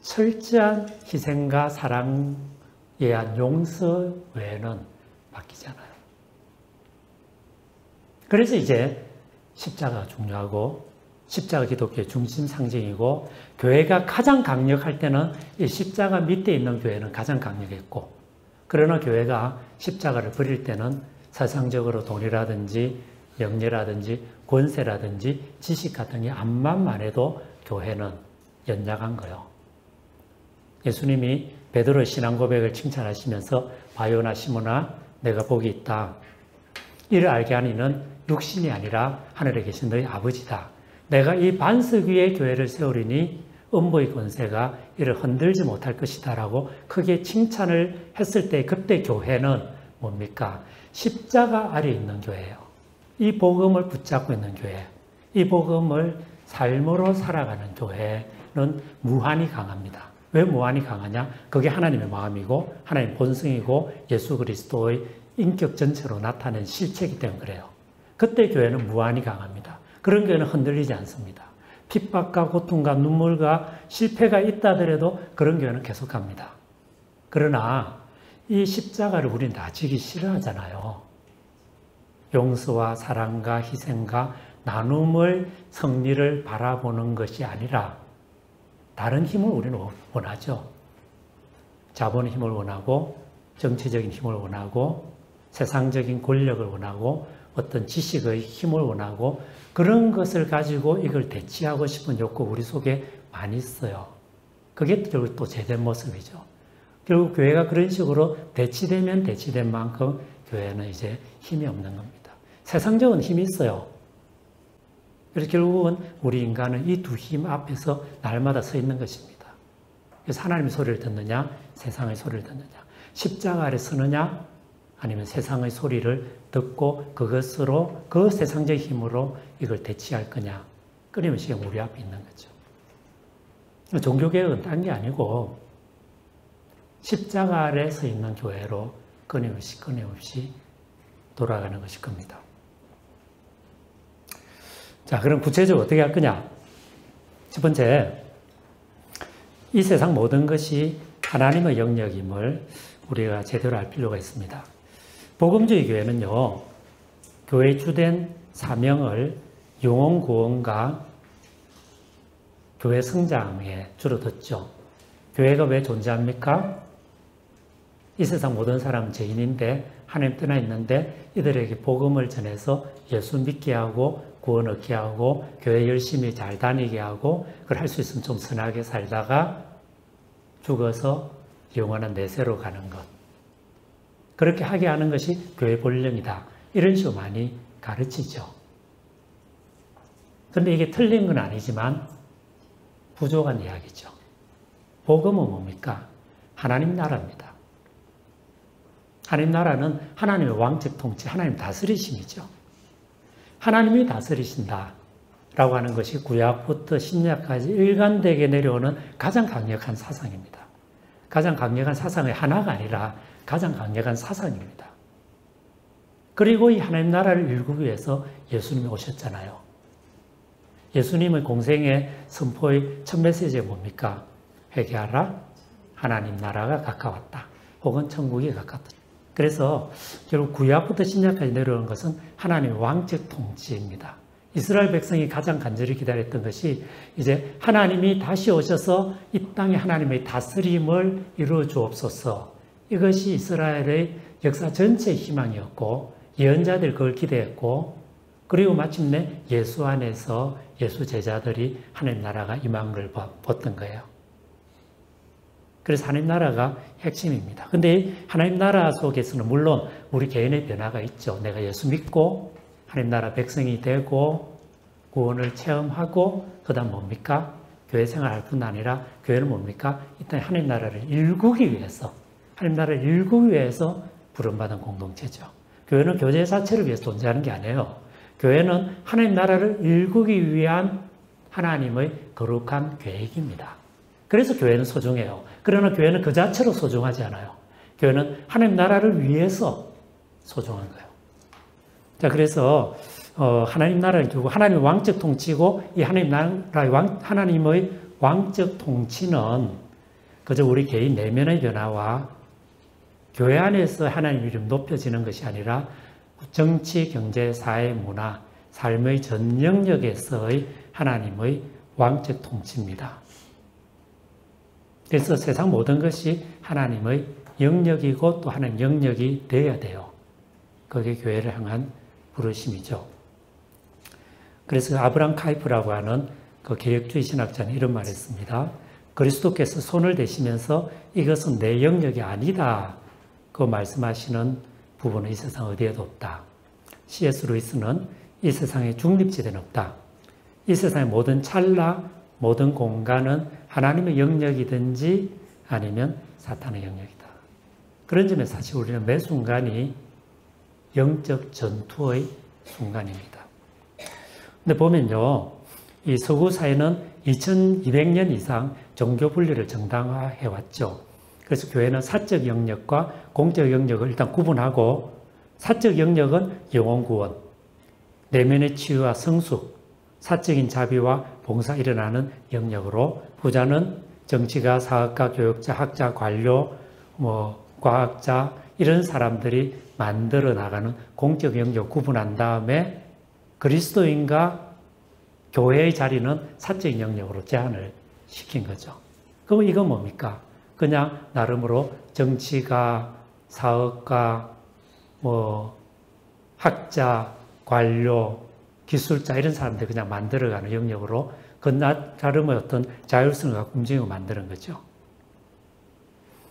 철저한 희생과 사랑에 의한 용서 외에는 바뀌지 않아요. 그래서 이제 십자가가 중요하고 십자가 기독교의 중심 상징이고 교회가 가장 강력할 때는 이 십자가 밑에 있는 교회는 가장 강력했고 그러나 교회가 십자가를 버릴 때는 세상적으로 돈이라든지 영예라든지 권세라든지 지식 같은 게 암만 해도 교회는 연약한 거예요. 예수님이 베드로의 신앙 고백을 칭찬하시면서 바요나 시몬아 내가 복이 있다. 이를 알게 하는 이는 육신이 아니라 하늘에 계신 너희 아버지다. 내가 이 반석 위에 교회를 세우리니 음부의 권세가 이를 흔들지 못할 것이다 라고 크게 칭찬을 했을 때 그때 교회는 뭡니까? 십자가 아래 있는 교회예요. 이 복음을 붙잡고 있는 교회, 이 복음을 삶으로 살아가는 교회는 무한히 강합니다. 왜 무한히 강하냐? 그게 하나님의 마음이고 하나님의 본성이고 예수 그리스도의 인격 전체로 나타낸 실체이기 때문에 그래요. 그때 교회는 무한히 강합니다. 그런 교회는 흔들리지 않습니다. 핍박과 고통과 눈물과 실패가 있다 하더라도 그런 교회는 계속합니다. 그러나 이 십자가를 우리는 다 지기 싫어하잖아요. 용서와 사랑과 희생과 나눔을 승리를 바라보는 것이 아니라 다른 힘을 우리는 원하죠. 자본의 힘을 원하고 정치적인 힘을 원하고 세상적인 권력을 원하고 어떤 지식의 힘을 원하고 그런 것을 가지고 이걸 대치하고 싶은 욕구 우리 속에 많이 있어요. 그게 결국 또 제된 모습이죠. 결국 교회가 그런 식으로 대치되면 대치된 만큼 교회는 이제 힘이 없는 겁니다. 세상적인 힘이 있어요. 그래서 결국은 우리 인간은 이 두 힘 앞에서 날마다 서 있는 것입니다. 그래서 하나님의 소리를 듣느냐, 세상의 소리를 듣느냐, 십자가 아래 서느냐, 아니면 세상의 소리를 듣고 그것으로 그 세상적 힘으로 이걸 대치할 거냐, 끊임없이 우리 앞에 있는 거죠. 종교개혁은 딴 게 아니고 십자가 아래 서 있는 교회로 끊임없이 돌아가는 것일 겁니다. 자, 그럼 구체적으로 어떻게 할 거냐? 첫 번째, 이 세상 모든 것이 하나님의 영역임을 우리가 제대로 알 필요가 있습니다. 복음주의 교회는요, 교회의 주된 사명을 영혼 구원과 교회 성장에 주로 뒀죠. 교회가 왜 존재합니까? 이 세상 모든 사람은 죄인인데 하나님 떠나 있는데 이들에게 복음을 전해서 예수 믿게 하고 구원 얻게 하고 교회 열심히 잘 다니게 하고 그걸 할 수 있으면 좀 선하게 살다가 죽어서 영원한 내세로 가는 것. 그렇게 하게 하는 것이 교회 본령이다. 이런 식으로 많이 가르치죠. 그런데 이게 틀린 건 아니지만 부족한 이야기죠. 복음은 뭡니까? 하나님 나라입니다. 하나님 나라는 하나님의 왕적 통치, 하나님 다스리심이죠. 하나님이 다스리신다 라고 하는 것이 구약부터 신약까지 일관되게 내려오는 가장 강력한 사상입니다. 가장 강력한 사상의 하나가 아니라 가장 강력한 사상입니다. 그리고 이 하나님 나라를 이루기 위해서 예수님이 오셨잖아요. 예수님의 공생의 선포의 첫 메시지가 뭡니까? 회개하라, 하나님 나라가 가까웠다. 혹은 천국이 가깝다. 그래서 결국 구약부터 신약까지 내려오는 것은 하나님의 왕적 통치입니다. 이스라엘 백성이 가장 간절히 기다렸던 것이 이제 하나님이 다시 오셔서 이 땅에 하나님의 다스림을 이루어 주옵소서. 이것이 이스라엘의 역사 전체의 희망이었고 예언자들이 그걸 기대했고 그리고 마침내 예수 안에서 예수 제자들이 하나님 나라가 임한 걸 봤던 거예요. 그래서 하나님 나라가 핵심입니다. 근데 하나님 나라 속에서는 물론 우리 개인의 변화가 있죠. 내가 예수 믿고 하나님 나라 백성이 되고 구원을 체험하고 그 다음 뭡니까? 교회 생활할 뿐 아니라 교회는 뭡니까? 이 땅에 하나님 나라를 일구기 위해서 하나님 나라를 일구기 위해서 부름받은 공동체죠. 교회는 교제 자체를 위해서 존재하는 게 아니에요. 교회는 하나님 나라를 일구기 위한 하나님의 거룩한 계획입니다. 그래서 교회는 소중해요. 그러나 교회는 그 자체로 소중하지 않아요. 교회는 하나님 나라를 위해서 소중한 거예요. 자, 그래서 하나님 나라는 결국 하나님의 왕적 통치고 이 하나님의 왕적 통치는 그저 우리 개인 내면의 변화와 교회 안에서 하나님 이름 높여지는 것이 아니라 정치, 경제, 사회, 문화, 삶의 전 영역에서의 하나님의 왕적 통치입니다. 그래서 세상 모든 것이 하나님의 영역이고 또 하나님 영역이 되어야 돼요. 그게 교회를 향한 부르심이죠. 그래서 아브람 카이프라고 하는 그 개혁주의 신학자는 이런 말을 했습니다. 그리스도께서 손을 대시면서 이것은 내 영역이 아니다. 그 말씀하시는 부분은 이 세상 어디에도 없다. C.S. 루이스는 이 세상에 중립지대는 없다. 이 세상의 모든 찰나, 모든 공간은 하나님의 영역이든지 아니면 사탄의 영역이다. 그런 점에서 사실 우리는 매 순간이 영적 전투의 순간입니다. 근데 보면요, 이 서구 사회는 2200년 이상 종교 분리를 정당화해 왔죠. 그래서 교회는 사적 영역과 공적 영역을 일단 구분하고, 사적 영역은 영혼 구원, 내면의 치유와 성숙, 사적인 자비와 봉사 일어나는 영역으로, 부자는 정치가, 사학가, 교육자, 학자, 관료, 과학자 이런 사람들이 만들어 나가는 공적 영역 구분한 다음에 그리스도인과 교회의 자리는 사적 영역으로 제한을 시킨 거죠. 그럼 이건 뭡니까? 그냥 나름으로 정치가, 사업가, 학자, 관료, 기술자 이런 사람들 그냥 만들어가는 영역으로 그 나름의 어떤 자율성을 갖고 움직이고 만드는 거죠.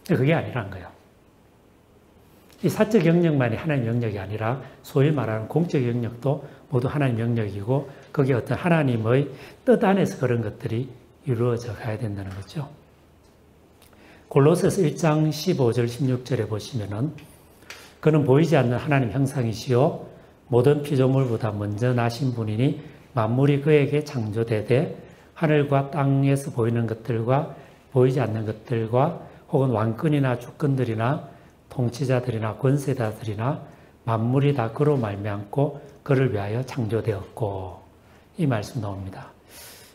그게 아니란 거예요. 이 사적 영역만이 하나님 영역이 아니라 소위 말하는 공적 영역도 모두 하나님 영역이고 거기에 어떤 하나님의 뜻 안에서 그런 것들이 이루어져 가야 된다는 거죠. 골로새서 1장 15절 16절에 보시면은 그는 보이지 않는 하나님 형상이시요 모든 피조물보다 먼저 나신 분이니 만물이 그에게 창조되되 하늘과 땅에서 보이는 것들과 보이지 않는 것들과 혹은 왕권이나 주권들이나 통치자들이나 권세자들이나 만물이 다 그로 말미암고 그를 위하여 창조되었고, 이 말씀 나옵니다.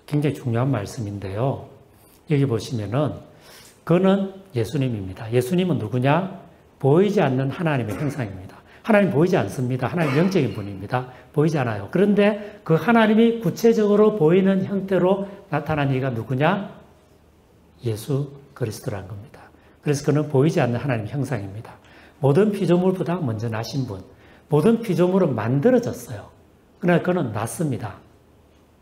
굉장히 중요한 말씀인데요. 여기 보시면은 그는 예수님입니다. 예수님은 누구냐? 보이지 않는 하나님의 형상입니다. 하나님 보이지 않습니다. 하나님 영적인 분입니다. 보이지 않아요. 그런데 그 하나님이 구체적으로 보이는 형태로 나타난 이가 누구냐? 예수 그리스도라는 겁니다. 그래서 그는 보이지 않는 하나님 형상입니다. 모든 피조물보다 먼저 나신 분. 모든 피조물은 만들어졌어요. 그러나 그는 났습니다.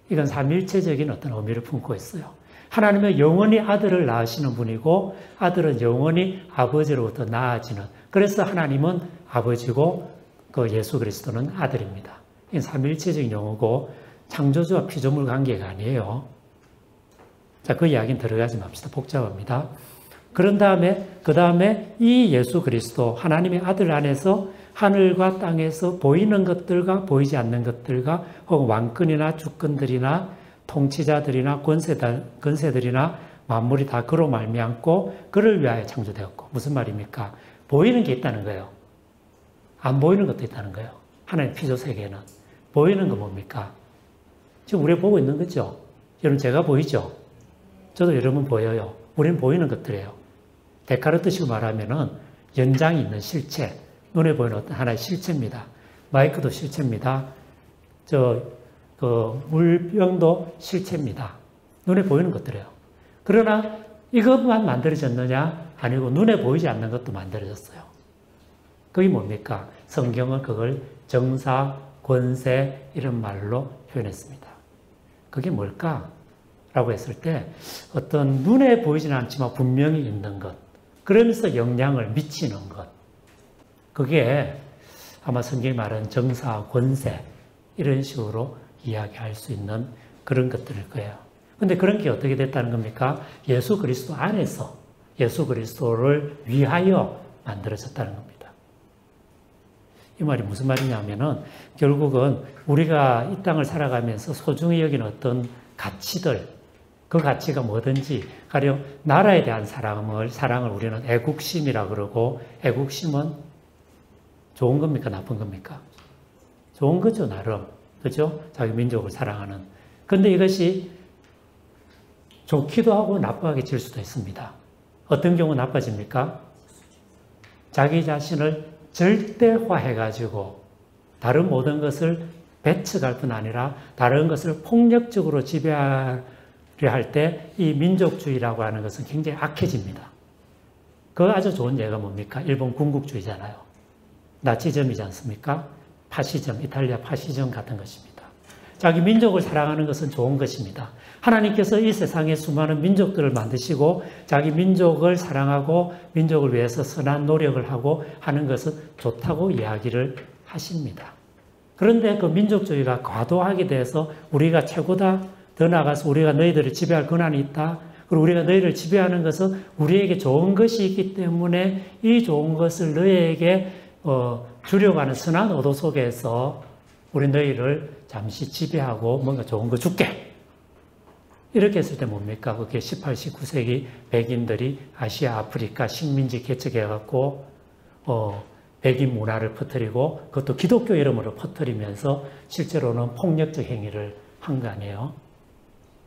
이건 삼위일체적인 어떤 의미를 품고 있어요. 하나님은 영원히 아들을 낳으시는 분이고 아들은 영원히 아버지로부터 낳아지는, 그래서 하나님은 아버지고 그 예수 그리스도는 아들입니다. 이건 삼위일체적인 용어고 창조주와 피조물 관계가 아니에요. 자, 그 이야기는 들어가지 맙시다. 복잡합니다. 그런 다음에 그 다음에 이 예수 그리스도 하나님의 아들 안에서 하늘과 땅에서 보이는 것들과 보이지 않는 것들과 혹은 왕권이나 주권들이나 통치자들이나 권세들이나 만물이 다 그로 말미암고 그를 위하여 창조되었고. 무슨 말입니까? 보이는 게 있다는 거예요. 안 보이는 것도 있다는 거예요. 하나님 피조 세계에는. 보이는 거 뭡니까? 지금 우리가 보고 있는 거죠. 여러분 제가 보이죠? 저도 여러분 보여요. 우리는 보이는 것들이에요. 데카르트식으로 말하면은 연장이 있는 실체, 눈에 보이는 어떤 하나의 실체입니다. 마이크도 실체입니다. 물병도 실체입니다. 눈에 보이는 것들이에요. 그러나 이것만 만들어졌느냐? 아니고 눈에 보이지 않는 것도 만들어졌어요. 그게 뭡니까? 성경은 그걸 정사, 권세 이런 말로 표현했습니다. 그게 뭘까? 라고 했을 때 어떤 눈에 보이지는 않지만 분명히 있는 것, 그러면서 영향을 미치는 것, 그게 아마 성경이 말하는 정사, 권세 이런 식으로 이야기할 수 있는 그런 것들일 거예요. 근데 그런 게 어떻게 됐다는 겁니까? 예수 그리스도 안에서 예수 그리스도를 위하여 만들어졌다는 겁니다. 이 말이 무슨 말이냐면은 결국은 우리가 이 땅을 살아가면서 소중히 여기는 어떤 가치들, 그 가치가 뭐든지, 가령 나라에 대한 사랑을 우리는 애국심이라 그러고, 애국심은 좋은 겁니까? 나쁜 겁니까? 좋은 거죠, 나름. 그죠? 자기 민족을 사랑하는. 근데 이것이 좋기도 하고 나쁘게 질 수도 있습니다. 어떤 경우 나빠집니까? 자기 자신을 절대화해가지고 다른 모든 것을 배척할 뿐 아니라 다른 것을 폭력적으로 지배하려 할 때 이 민족주의라고 하는 것은 굉장히 악해집니다. 그 아주 좋은 예가 뭡니까? 일본 군국주의잖아요. 나치즘이지 않습니까? 파시즘, 이탈리아 파시즘 같은 것입니다. 자기 민족을 사랑하는 것은 좋은 것입니다. 하나님께서 이 세상에 수많은 민족들을 만드시고 자기 민족을 사랑하고 민족을 위해서 선한 노력을 하고 하는 것은 좋다고 이야기를 하십니다. 그런데 그 민족주의가 과도하게 돼서 우리가 최고다, 더 나아가서 우리가 너희들을 지배할 권한이 있다, 그리고 우리가 너희를 지배하는 것은 우리에게 좋은 것이 있기 때문에 이 좋은 것을 너희에게 주려고 하는 선한 의도 속에서 우리 너희를 잠시 지배하고 뭔가 좋은 거 줄게. 이렇게 했을 때 뭡니까? 그게 18, 19세기 백인들이 아시아, 아프리카 식민지 개척해갖고 백인 문화를 퍼뜨리고 그것도 기독교 이름으로 퍼뜨리면서 실제로는 폭력적 행위를 한 거 아니에요.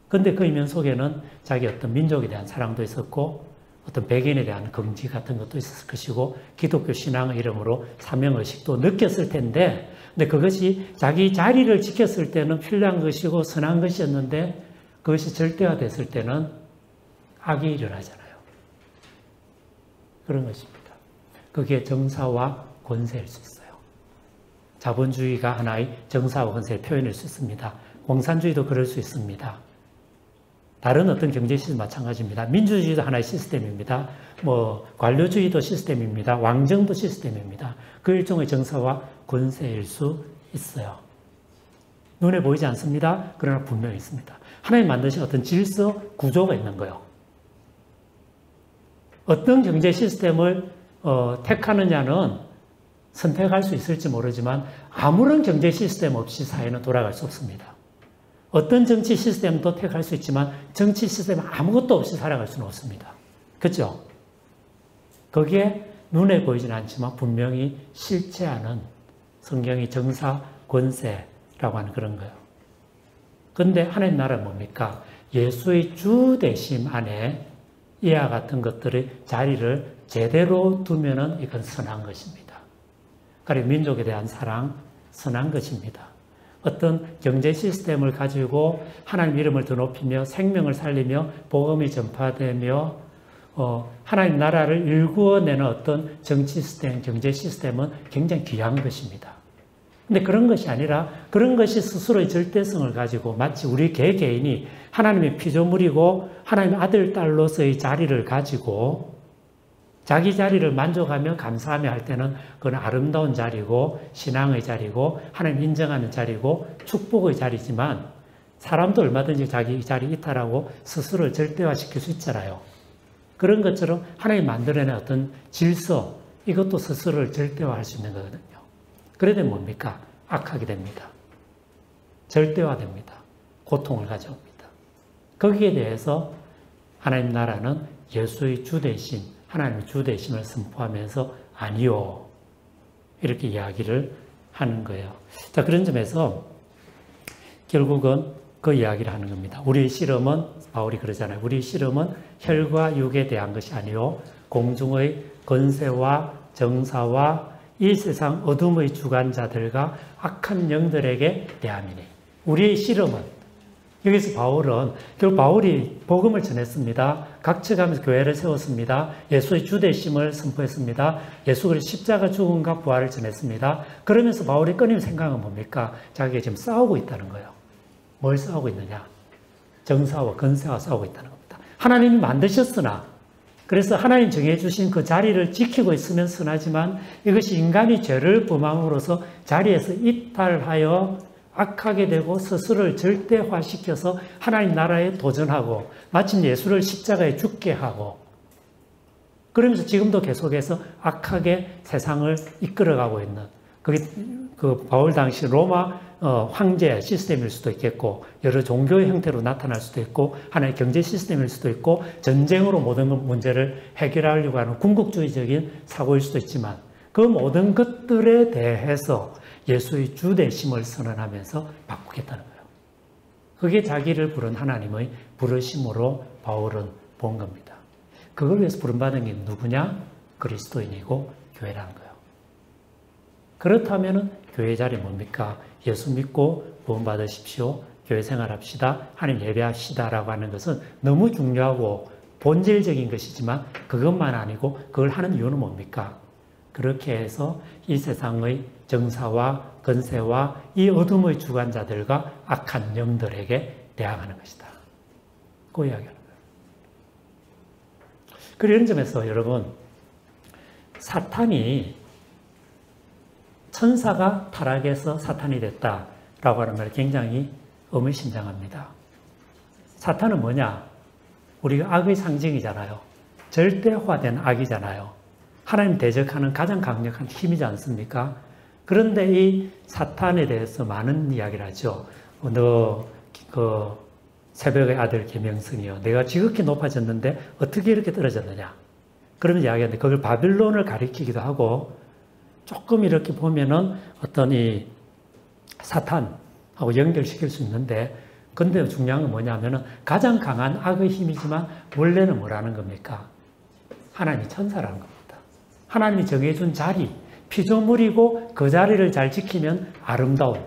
근데 그 이면 속에는 자기 어떤 민족에 대한 사랑도 있었고 어떤 백인에 대한 긍지 같은 것도 있었을 것이고 기독교 신앙의 이름으로 사명의식도 느꼈을 텐데 근데 그것이 자기 자리를 지켰을 때는 필요한 것이고 선한 것이었는데 그것이 절대화됐을 때는 악이 일어나잖아요. 그런 것입니다. 그게 정사와 권세일 수 있어요. 자본주의가 하나의 정사와 권세의 표현일 수 있습니다. 공산주의도 그럴 수 있습니다. 다른 어떤 경제 시스템 마찬가지입니다. 민주주의도 하나의 시스템입니다. 관료주의도 시스템입니다. 왕정도 시스템입니다. 그 일종의 정사와 권세일 수 있어요. 눈에 보이지 않습니다. 그러나 분명히 있습니다. 하나님 만드신 어떤 질서, 구조가 있는 거예요. 어떤 경제 시스템을 택하느냐는 선택할 수 있을지 모르지만 아무런 경제 시스템 없이 사회는 돌아갈 수 없습니다. 어떤 정치 시스템도 택할 수 있지만 정치 시스템 아무것도 없이 살아갈 수는 없습니다. 그렇죠? 거기에 눈에 보이지는 않지만 분명히 실체하는 성경이 정사, 권세라고 하는 그런 거예요. 그런데 하나님 나라는 뭡니까? 예수의 주 되심 안에 이와 같은 것들의 자리를 제대로 두면은 이건 선한 것입니다. 그리고 민족에 대한 사랑, 선한 것입니다. 어떤 경제 시스템을 가지고 하나님 이름을 더 높이며 생명을 살리며 복음이 전파되며 하나님 나라를 일구어내는 어떤 정치 시스템, 경제 시스템은 굉장히 귀한 것입니다. 근데 그런 것이 아니라 그런 것이 스스로의 절대성을 가지고 마치 우리 개개인이 하나님의 피조물이고 하나님의 아들, 딸로서의 자리를 가지고 자기 자리를 만족하며 감사하며 할 때는 그건 아름다운 자리고 신앙의 자리고 하나님 인정하는 자리고 축복의 자리지만 사람도 얼마든지 자기 자리 이탈하고 스스로를 절대화시킬 수 있잖아요. 그런 것처럼 하나님 만들어낸 어떤 질서 이것도 스스로를 절대화할 수 있는 거거든요. 그래도 뭡니까? 악하게 됩니다. 절대화됩니다. 고통을 가져옵니다. 거기에 대해서 하나님 나라는 예수의 주대심, 하나님의 주대심을 선포하면서 아니요. 이렇게 이야기를 하는 거예요. 자, 그런 점에서 결국은 그 이야기를 하는 겁니다. 우리의 씨름은, 바울이 그러잖아요. 우리의 씨름은 혈과 육에 대한 것이 아니요. 공중의 권세와 정사와 이 세상 어둠의 주관자들과 악한 영들에게 대함이니. 우리의 씨름은 여기서 바울은 결국 바울이 복음을 전했습니다. 각처가면서 교회를 세웠습니다. 예수의 주되심을 선포했습니다. 예수 그리스도 십자가 죽음과 부활을 전했습니다. 그러면서 바울이 끊임 생각은 뭡니까? 자기가 지금 싸우고 있다는 거예요. 뭘 싸우고 있느냐? 정사와 권세와 싸우고 있다는 겁니다. 하나님이 만드셨으나 그래서 하나님 정해주신 그 자리를 지키고 있으면 선하지만 이것이 인간이 죄를 범함으로써 자리에서 이탈하여 악하게 되고 스스로를 절대화시켜서 하나님 나라에 도전하고 마침 예수를 십자가에 죽게 하고 그러면서 지금도 계속해서 악하게 세상을 이끌어가고 있는 그게 그 바울 당시 로마 황제 시스템일 수도 있겠고 여러 종교의 형태로 나타날 수도 있고 하나의 경제 시스템일 수도 있고 전쟁으로 모든 문제를 해결하려고 하는 궁극주의적인 사고일 수도 있지만 그 모든 것들에 대해서 예수의 주되심을 선언하면서 바꾸겠다는 거예요. 그게 자기를 부른 하나님의 부르심으로 바울은 본 겁니다. 그걸 위해서 부름받은 게 누구냐? 그리스도인이고 교회라는 거예요. 그렇다면 교회 자리 뭡니까? 예수 믿고 구원 받으십시오. 교회 생활합시다. 하나님 예배합시다라고 하는 것은 너무 중요하고 본질적인 것이지만 그것만 아니고 그걸 하는 이유는 뭡니까? 그렇게 해서 이 세상의 정사와 건세와 이 어둠의 주관자들과 악한 영들에게 대항하는 것이다. 그 이야기하는 거예요. 그리고 이런 점에서 여러분, 사탄이 천사가 타락해서 사탄이 됐다라고 하는 말이 굉장히 의미심장합니다. 사탄은 뭐냐? 우리가 악의 상징이잖아요. 절대화된 악이잖아요. 하나님 대적하는 가장 강력한 힘이지 않습니까? 그런데 이 사탄에 대해서 많은 이야기를 하죠. 너 새벽의 아들 계명성이요. 내가 지극히 높아졌는데 어떻게 이렇게 떨어졌느냐. 그러면 이야기하는데 그걸 바빌론을 가리키기도 하고 조금 이렇게 보면은 어떤 이 사탄하고 연결시킬 수 있는데 근데 중요한 건 뭐냐면은 가장 강한 악의 힘이지만 원래는 뭐라는 겁니까? 하나님이 천사라는 겁니다. 하나님이 정해준 자리, 피조물이고 그 자리를 잘 지키면 아름다운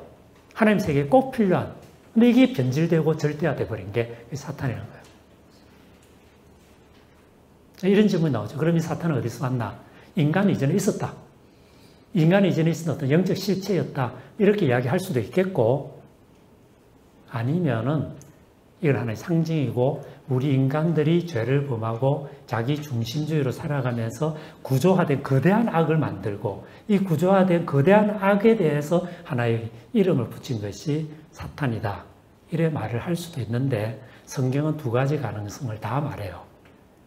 하나님 세계에 꼭 필요한 근데 이게 변질되고 절대화돼 버린 게 사탄이라는 거예요. 이런 질문이 나오죠. 그럼 이 사탄은 어디서 왔나? 인간이 이전에 있었다. 인간이 이전에 있었던 어떤 영적 실체였다. 이렇게 이야기할 수도 있겠고 아니면은 이건 하나의 상징이고 우리 인간들이 죄를 범하고 자기 중심주의로 살아가면서 구조화된 거대한 악을 만들고 이 구조화된 거대한 악에 대해서 하나의 이름을 붙인 것이 사탄이다. 이래 말을 할 수도 있는데 성경은 두 가지 가능성을 다 말해요.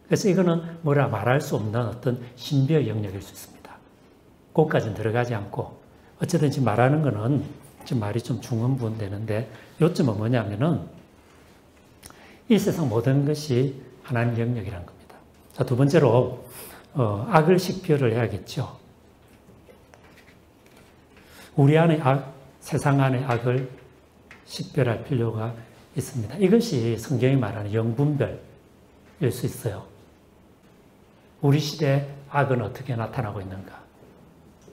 그래서 이거는 뭐라 말할 수 없는 어떤 신비의 영역일 수 있습니다. 그것까지는 들어가지 않고 어쨌든 지금 말하는 거는 지금 말이 좀 중언부언되는데 요점은 뭐냐면은 이 세상 모든 것이 하나님 영역이라는 겁니다. 자, 두 번째로 악을 식별을 해야겠죠. 우리 안의 악, 세상 안의 악을 식별할 필요가 있습니다. 이것이 성경이 말하는 영분별일 수 있어요. 우리 시대의 악은 어떻게 나타나고 있는가?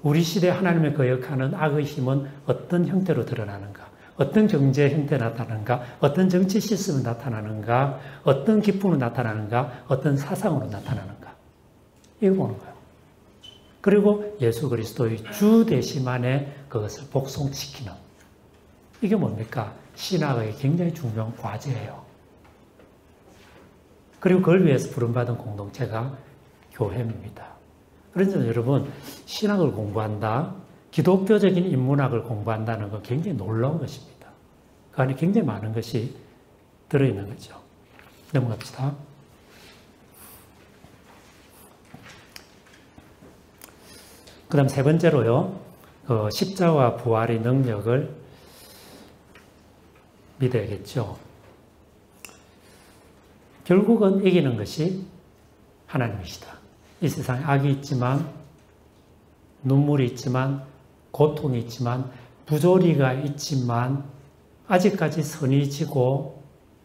우리 시대에 하나님의 거역하는 악의 힘은 어떤 형태로 드러나는가? 어떤 경제 형태로 나타나는가? 어떤 정치 시스템으로 나타나는가? 어떤 기품으로 나타나는가? 어떤 사상으로 나타나는가? 이거 보는 거예요. 그리고 예수 그리스도의 주 되심안에 그것을 복송시키는 이게 뭡니까? 신학의 굉장히 중요한 과제예요. 그리고 그걸 위해서 부름받은 공동체가 교회입니다. 그래서 여러분 신학을 공부한다, 기독교적인 인문학을 공부한다는 건 굉장히 놀라운 것입니다. 그 안에 굉장히 많은 것이 들어있는 거죠. 넘어갑시다. 그 다음 세 번째로요. 십자와 부활의 능력을 믿어야겠죠. 결국은 이기는 것이 하나님이시다. 이 세상에 악이 있지만 눈물이 있지만 고통이 있지만 부조리가 있지만 아직까지 선이 지고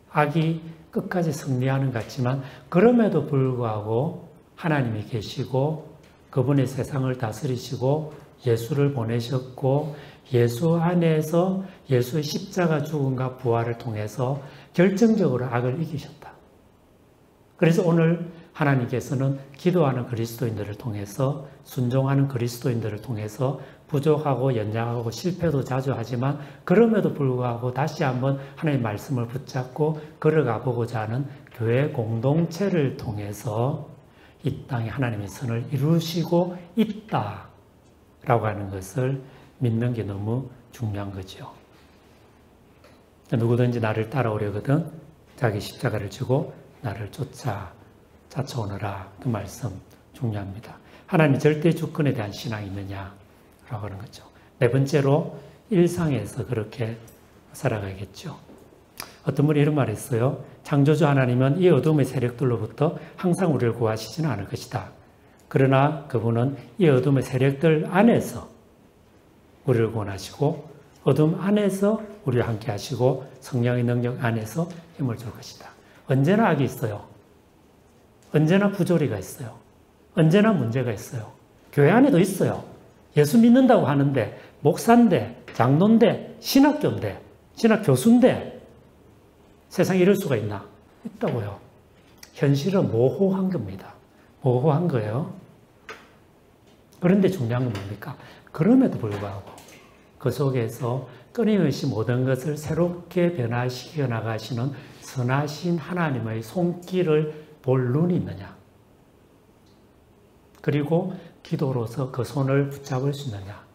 악이 끝까지 승리하는 것 같지만 그럼에도 불구하고 하나님이 계시고 그분의 세상을 다스리시고 예수를 보내셨고 예수 안에서 예수의 십자가 죽음과 부활을 통해서 결정적으로 악을 이기셨다. 그래서 오늘 하나님께서는 기도하는 그리스도인들을 통해서 순종하는 그리스도인들을 통해서 부족하고 연약하고 실패도 자주 하지만 그럼에도 불구하고 다시 한번 하나님의 말씀을 붙잡고 걸어가 보고자 하는 교회 공동체를 통해서 이 땅에 하나님의 선을 이루시고 있다라고 하는 것을 믿는 게 너무 중요한 거죠. 누구든지 나를 따라오려거든 자기 십자가를 지고 나를 쫓아오너라. 그 말씀 중요합니다. 하나님의 절대 주권에 대한 신앙이 있느냐라고 하는 거죠. 네 번째로 일상에서 그렇게 살아가겠죠. 어떤 분이 이런 말을 했어요. 창조주 하나님은 이 어둠의 세력들로부터 항상 우리를 구하시지는 않을 것이다. 그러나 그분은 이 어둠의 세력들 안에서 우리를 구원하시고 어둠 안에서 우리와 함께 하시고 성령의 능력 안에서 힘을 줄 것이다. 언제나 악이 있어요. 언제나 부조리가 있어요. 언제나 문제가 있어요. 교회 안에도 있어요. 예수 믿는다고 하는데 목사인데 장로인데 신학교인데 신학교수인데 세상에 이럴 수가 있나? 있다고요. 현실은 모호한 겁니다. 모호한 거예요. 그런데 중요한 건 뭡니까? 그럼에도 불구하고 그 속에서 끊임없이 모든 것을 새롭게 변화시켜 나가시는 선하신 하나님의 손길을 볼 눈이 있느냐? 그리고 기도로서 그 손을 붙잡을 수 있느냐?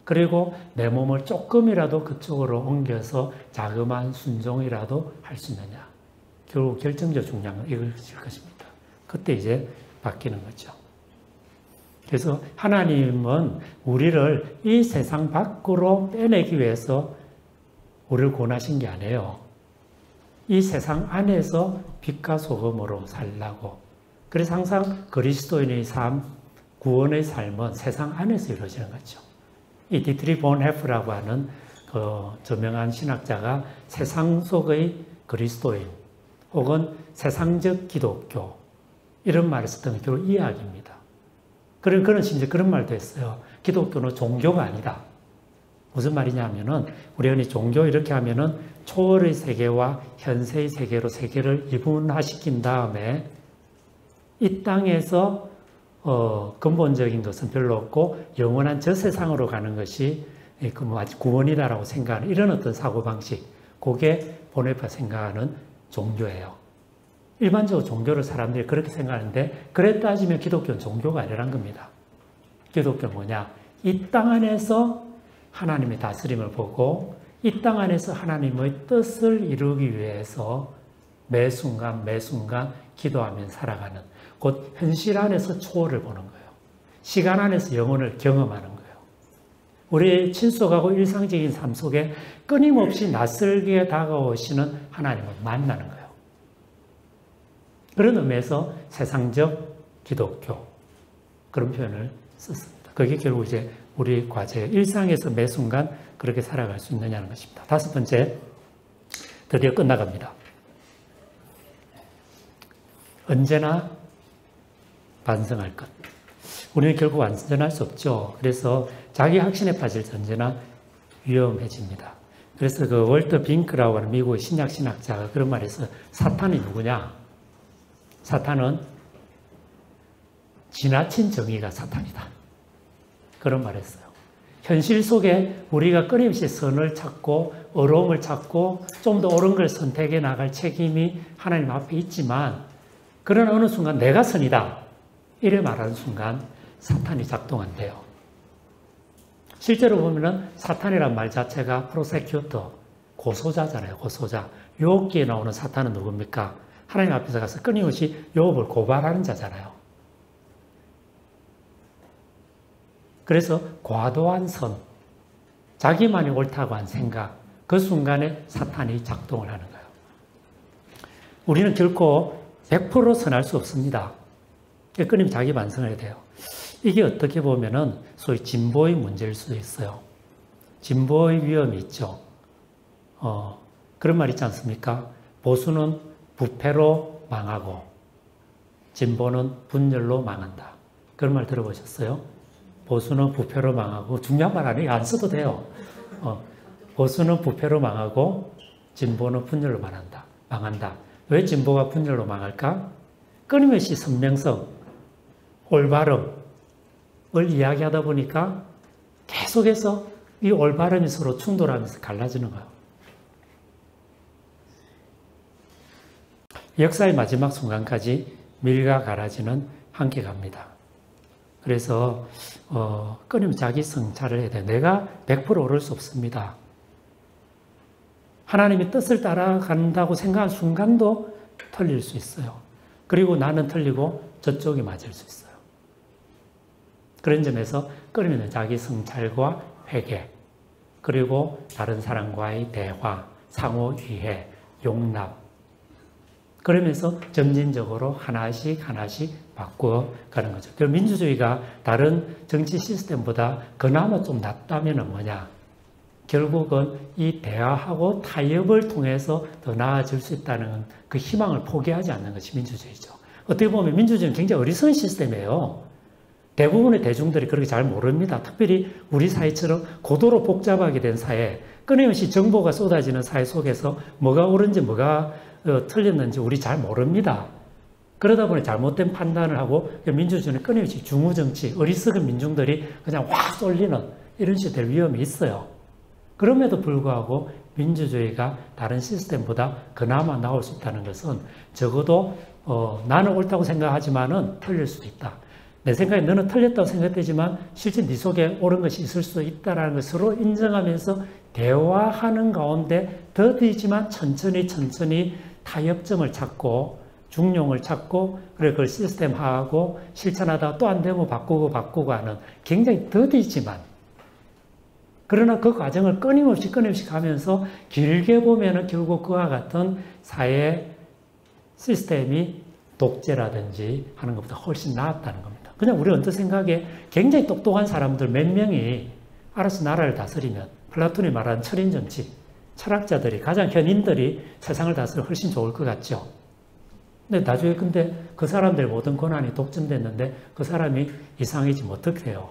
그리고 내 몸을 조금이라도 그쪽으로 옮겨서 자그마한 순종이라도 할 수 있느냐? 결국 결정적 중요한 건 이것일 것입니다. 그때 이제 바뀌는 거죠. 그래서 하나님은 우리를 이 세상 밖으로 빼내기 위해서 우리를 권하신 게 아니에요. 이 세상 안에서 빛과 소금으로 살라고. 그래서 항상 그리스도인의 삶, 구원의 삶은 세상 안에서 이루어지는 거죠. 이 디트리 본 헤프라고 하는 그 저명한 신학자가 세상 속의 그리스도인 혹은 세상적 기독교 이런 말을 썼던 게 이야기입니다. 그런 심지어 그런 말도 했어요. 기독교는 종교가 아니다. 무슨 말이냐면은 우리가 종교 이렇게 하면은 초월의 세계와 현세의 세계로 세계를 이분화시킨 다음에 이 땅에서 근본적인 것은 별로 없고 영원한 저 세상으로 가는 것이 구원이다라고 생각하는 이런 어떤 사고방식, 그게 보네파 생각하는 종교예요. 일반적으로 종교를 사람들이 그렇게 생각하는데 그래 따지면 기독교는 종교가 아니란 겁니다. 기독교는 뭐냐? 이 땅 안에서 하나님의 다스림을 보고 이 땅 안에서 하나님의 뜻을 이루기 위해서 매 순간 기도하며 살아가는 곧 현실 안에서 초월을 보는 거예요. 시간 안에서 영혼을 경험하는 거예요. 우리의 친숙하고 일상적인 삶 속에 끊임없이 낯설게 다가오시는 하나님을 만나는 거예요. 그런 의미에서 세상적 기독교 그런 표현을 썼습니다. 그게 결국 이제 우리 과제 일상에서 매 순간 그렇게 살아갈 수 있느냐는 것입니다. 다섯 번째, 드디어 끝나갑니다. 언제나 반성할 것. 우리는 결국 완전할 수 없죠. 그래서 자기 확신에 빠질 때 언제나 위험해집니다. 그래서 그 월터 빙크라고 하는 미국의 신약 신학자가 그런 말을 했어요. 사탄이 누구냐? 사탄은 지나친 정의가 사탄이다. 그런 말을 했어요. 현실 속에 우리가 끊임없이 선을 찾고 어려움을 찾고 좀 더 옳은 걸 선택해 나갈 책임이 하나님 앞에 있지만 그러나 어느 순간 내가 선이다. 이래 말하는 순간 사탄이 작동한대요. 실제로 보면은 사탄이란 말 자체가 프로세큐터, 고소자잖아요. 고소자. 욥기에 나오는 사탄은 누굽니까? 하나님 앞에서 가서 끊임없이 욥을 고발하는 자잖아요. 그래서 과도한 선, 자기만이 옳다고 한 생각, 그 순간에 사탄이 작동을 하는 거예요. 우리는 결코 100% 선할 수 없습니다. 끊임없이 자기 반성을 해야 돼요. 이게 어떻게 보면은 소위 진보의 문제일 수도 있어요. 진보의 위험이 있죠. 그런 말 있지 않습니까? 보수는 부패로 망하고 진보는 분열로 망한다. 그런 말 들어보셨어요? 보수는 부패로 망하고 중요한 말 아니에요. 안 써도 돼요. 보수는 부패로 망하고 진보는 분열로 망한다. 왜 진보가 분열로 망할까? 끊임없이 선명성, 올바름을 이야기하다 보니까 계속해서 이 올바름이 서로 충돌하면서 갈라지는 거예요. 역사의 마지막 순간까지 밀과 가라지는 함께 갑니다. 그래서 끊임없이 자기 성찰을 해야 돼요. 내가 100% 오를 수 없습니다. 하나님의 뜻을 따라간다고 생각한 순간도 틀릴 수 있어요. 그리고 나는 틀리고 저쪽이 맞을 수 있어요. 그런 점에서 끊임없는 자기 성찰과 회개, 그리고 다른 사람과의 대화, 상호 이해, 용납, 그러면서 점진적으로 하나씩 바꾸어 가는 거죠. 그럼 민주주의가 다른 정치 시스템보다 그나마 좀 낫다면 뭐냐? 결국은 이 대화하고 타협을 통해서 더 나아질 수 있다는 그 희망을 포기하지 않는 것이 민주주의죠. 어떻게 보면 민주주의는 굉장히 어리석은 시스템이에요. 대부분의 대중들이 그렇게 잘 모릅니다. 특별히 우리 사회처럼 고도로 복잡하게 된 사회, 끊임없이 정보가 쏟아지는 사회 속에서 뭐가 옳은지 뭐가 틀렸는지 우리 잘 모릅니다. 그러다 보니 잘못된 판단을 하고 민주주의는 끊임없이 중우정치, 어리석은 민중들이 그냥 확 쏠리는 이런 식이 될 위험이 있어요. 그럼에도 불구하고 민주주의가 다른 시스템보다 그나마 나올 수 있다는 것은 적어도 나는 옳다고 생각하지만은 틀릴 수도 있다. 내 생각에 너는 틀렸다고 생각되지만 실제 네 속에 옳은 것이 있을 수 있다는 것을 서로 인정하면서 대화하는 가운데 더디지만 천천히 타협점을 찾고 중용을 찾고 그래 그걸 시스템화하고 실천하다가 또 안 되면 바꾸고 하는 굉장히 더디지만 그러나 그 과정을 끊임없이 가면서 길게 보면은 결국 그와 같은 사회 시스템이 독재라든지 하는 것보다 훨씬 나았다는 겁니다. 그냥 우리 언뜻 생각에 굉장히 똑똑한 사람들 몇 명이 알아서 나라를 다스리면 플라톤이 말하는 철인정치, 철학자들이 가장 현인들이 세상을 다스리면 훨씬 좋을 것 같죠. 근데 나중에 그 사람들 모든 권한이 독점됐는데 그 사람이 이상해지면 어떻게 해요?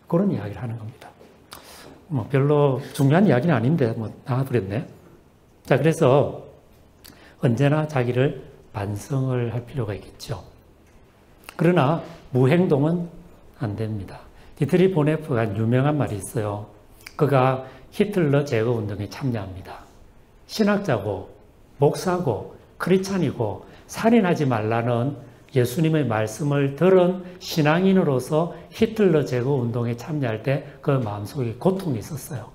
그런 이야기를 하는 겁니다. 별로 중요한 이야기는 아닌데 나와버렸네. 자, 그래서 언제나 자기를 반성을 할 필요가 있겠죠. 그러나 무행동은 안 됩니다. 디트리 보네프가 유명한 말이 있어요. 그가 히틀러 제거 운동에 참여합니다. 신학자고 목사고 크리스찬이고 살인하지 말라는 예수님의 말씀을 들은 신앙인으로서 히틀러 제거 운동에 참여할 때 그 마음속에 고통이 있었어요.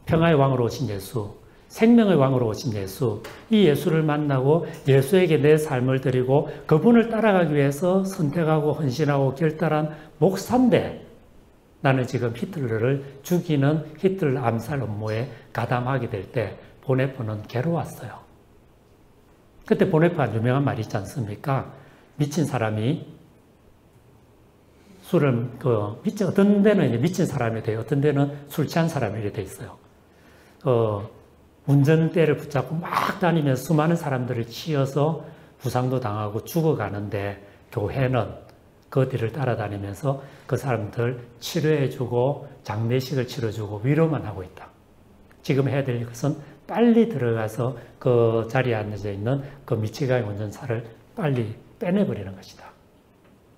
평화의 왕으로 오신 예수, 생명의 왕으로 오신 예수, 이 예수를 만나고 예수에게 내 삶을 드리고 그분을 따라가기 위해서 선택하고 헌신하고 결단한 목사인데 나는 지금 히틀러를 죽이는 히틀러 암살 업무에 가담하게 될 때 보네프는 괴로웠어요. 그때 보네프가 유명한 말이 있지 않습니까? 미친 사람이 술을, 어떤 데는 미친 사람이 돼요. 어떤 데는 술 취한 사람이 이렇게 돼 있어요. 운전대를 붙잡고 막 다니면서 수많은 사람들을 치여서 부상도 당하고 죽어가는데 교회는 그 뒤를 따라다니면서 그 사람들 치료해주고 장례식을 치러주고 위로만 하고 있다. 지금 해야 될 것은 빨리 들어가서 그 자리에 앉아져 있는 그 미치광이 운전사를 빨리 빼내버리는 것이다.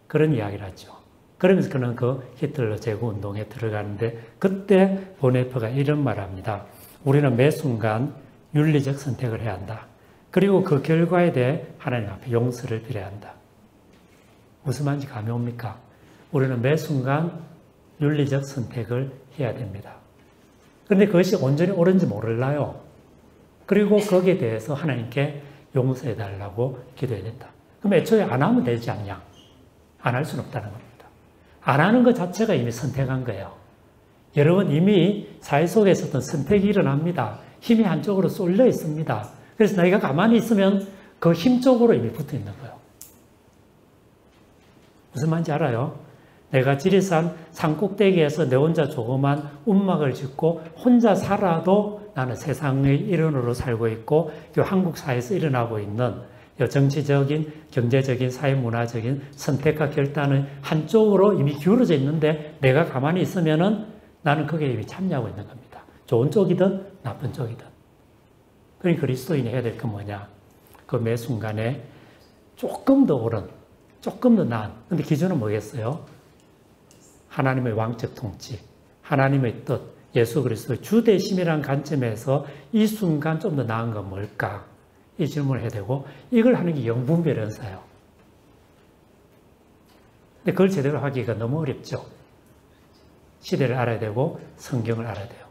그런 이야기를 하죠. 그러면서 그는 그 히틀러 제거 운동에 들어가는데 그때 보네프가 이런 말을 합니다. 우리는 매 순간 윤리적 선택을 해야 한다. 그리고 그 결과에 대해 하나님 앞에 용서를 빌어야 한다. 무슨 말인지 감이 옵니까? 우리는 매 순간 윤리적 선택을 해야 됩니다. 그런데 그것이 온전히 옳은지 몰라요. 그리고 거기에 대해서 하나님께 용서해 달라고 기도해야 된다. 그럼 애초에 안 하면 되지 않냐? 안 할 수는 없다는 겁니다. 안 하는 것 자체가 이미 선택한 거예요. 여러분 이미 사회 속에서 어떤 선택이 일어납니다. 힘이 한쪽으로 쏠려 있습니다. 그래서 내가 가만히 있으면 그 힘 쪽으로 이미 붙어 있는 거예요. 무슨 말인지 알아요? 내가 지리산 산꼭대기에서 내 혼자 조그만 움막을 짓고 혼자 살아도 나는 세상의 일원으로 살고 있고 한국 사회에서 일어나고 있는 정치적인, 경제적인, 사회문화적인 선택과 결단은 한쪽으로 이미 기울어져 있는데 내가 가만히 있으면은 나는 거기에 이미 참여하고 있는 겁니다. 좋은 쪽이든 나쁜 쪽이든. 그러니 그리스도인이 해야 될 건 뭐냐? 그 매 순간에 조금 더 옳은, 조금 더 나은. 근데 기준은 뭐겠어요? 하나님의 왕적 통치, 하나님의 뜻, 예수 그리스도의 주대심이라는 관점에서 이 순간 좀 더 나은 건 뭘까? 이 질문을 해야 되고 이걸 하는 게 영분별연사예요. 근데 그걸 제대로 하기가 너무 어렵죠. 시대를 알아야 되고 성경을 알아야 돼요.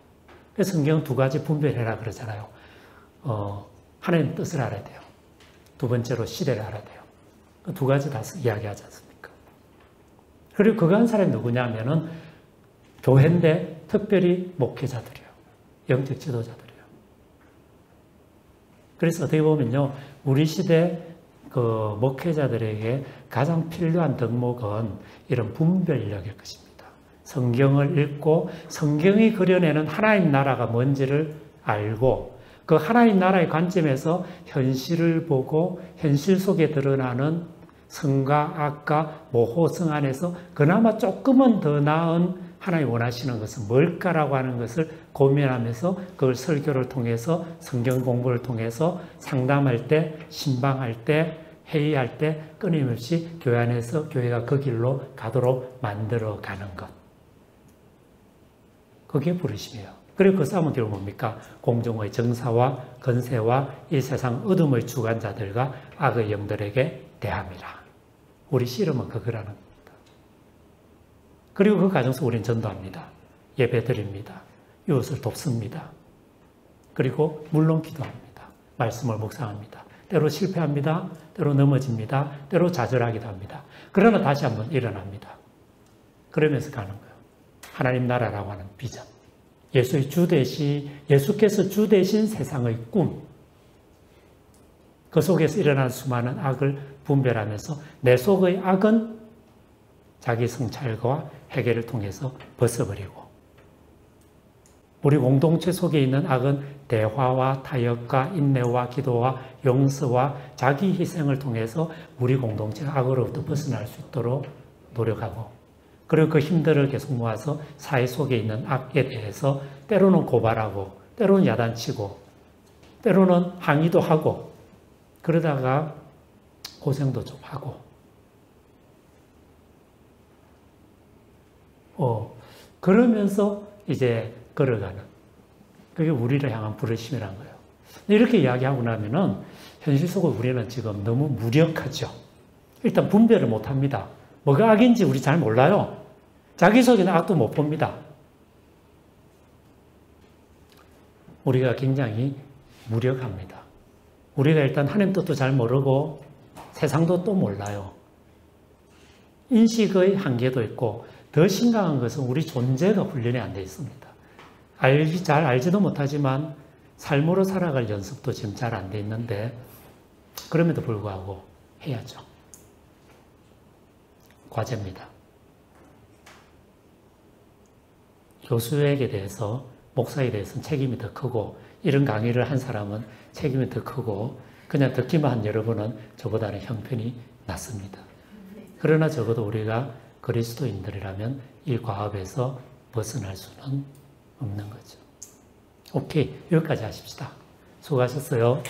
그래서 성경은 두 가지 분별해라 그러잖아요. 하나님 뜻을 알아야 돼요. 두 번째로 시대를 알아야 돼요. 두 가지 다 이야기하지 않습니까? 그리고 그거 한 사람이 누구냐면은 교회인데 특별히 목회자들이에요. 영적 지도자들이에요. 그래서 어떻게 보면요, 우리 시대 그 목회자들에게 가장 필요한 덕목은 이런 분별력일 것입니다. 성경을 읽고 성경이 그려내는 하나님 나라가 뭔지를 알고 그 하나님 나라의 관점에서 현실을 보고 현실 속에 드러나는 성과, 악과, 모호, 성 안에서 그나마 조금은 더 나은 하나님 원하시는 것은 뭘까라고 하는 것을 고민하면서 그걸 설교를 통해서 성경 공부를 통해서 상담할 때, 신방할 때, 회의할 때 끊임없이 교회 안에서 교회가 그 길로 가도록 만들어가는 것. 그게 부르심이에요. 그리고 그 싸움은 뒤로 뭡니까? 공중의 정사와 건세와 이 세상 어둠의 주관자들과 악의 영들에게 대함이라. 우리 씨름은 그거라는 겁니다. 그리고 그 과정에서 우리는 전도합니다. 예배 드립니다. 이웃을 돕습니다. 그리고 물론 기도합니다. 말씀을 묵상합니다. 때로 실패합니다. 때로 넘어집니다. 때로 좌절하기도 합니다. 그러나 다시 한번 일어납니다. 그러면서 가는 거예요. 하나님 나라라고 하는 비전. 예수의 주 대신, 예수께서 주 대신 세상의 꿈. 그 속에서 일어난 수많은 악을 분별하면서 내 속의 악은 자기 성찰과 회개를 통해서 벗어버리고 우리 공동체 속에 있는 악은 대화와 타협과 인내와 기도와 용서와 자기 희생을 통해서 우리 공동체가 악으로부터 벗어날 수 있도록 노력하고 그리고 그 힘들을 계속 모아서 사회 속에 있는 악에 대해서 때로는 고발하고 때로는 야단치고 때로는 항의도 하고 그러다가 고생도 좀 하고 그러면서 이제 걸어가는 그게 우리를 향한 부르심이란 거예요. 이렇게 이야기하고 나면은 현실 속으로 우리는 지금 너무 무력하죠. 일단 분별을 못합니다. 뭐가 악인지 우리 잘 몰라요. 자기 속에는 악도 못 봅니다. 우리가 굉장히 무력합니다. 우리가 일단 하나님 뜻도 잘 모르고 세상도 또 몰라요. 인식의 한계도 있고 더 심각한 것은 우리 존재가 훈련이 안 돼 있습니다. 잘 알지도 못하지만 삶으로 살아갈 연습도 지금 잘 안 돼 있는데 그럼에도 불구하고 해야죠. 과제입니다. 교수에게 대해서 목사에 대해서는 책임이 더 크고 이런 강의를 한 사람은 책임이 더 크고 그냥 듣기만 한 여러분은 저보다는 형편이 낫습니다. 그러나 적어도 우리가 그리스도인들이라면 이 과업에서 벗어날 수는 없는 거죠. 오케이, 여기까지 하십시다. 수고하셨어요.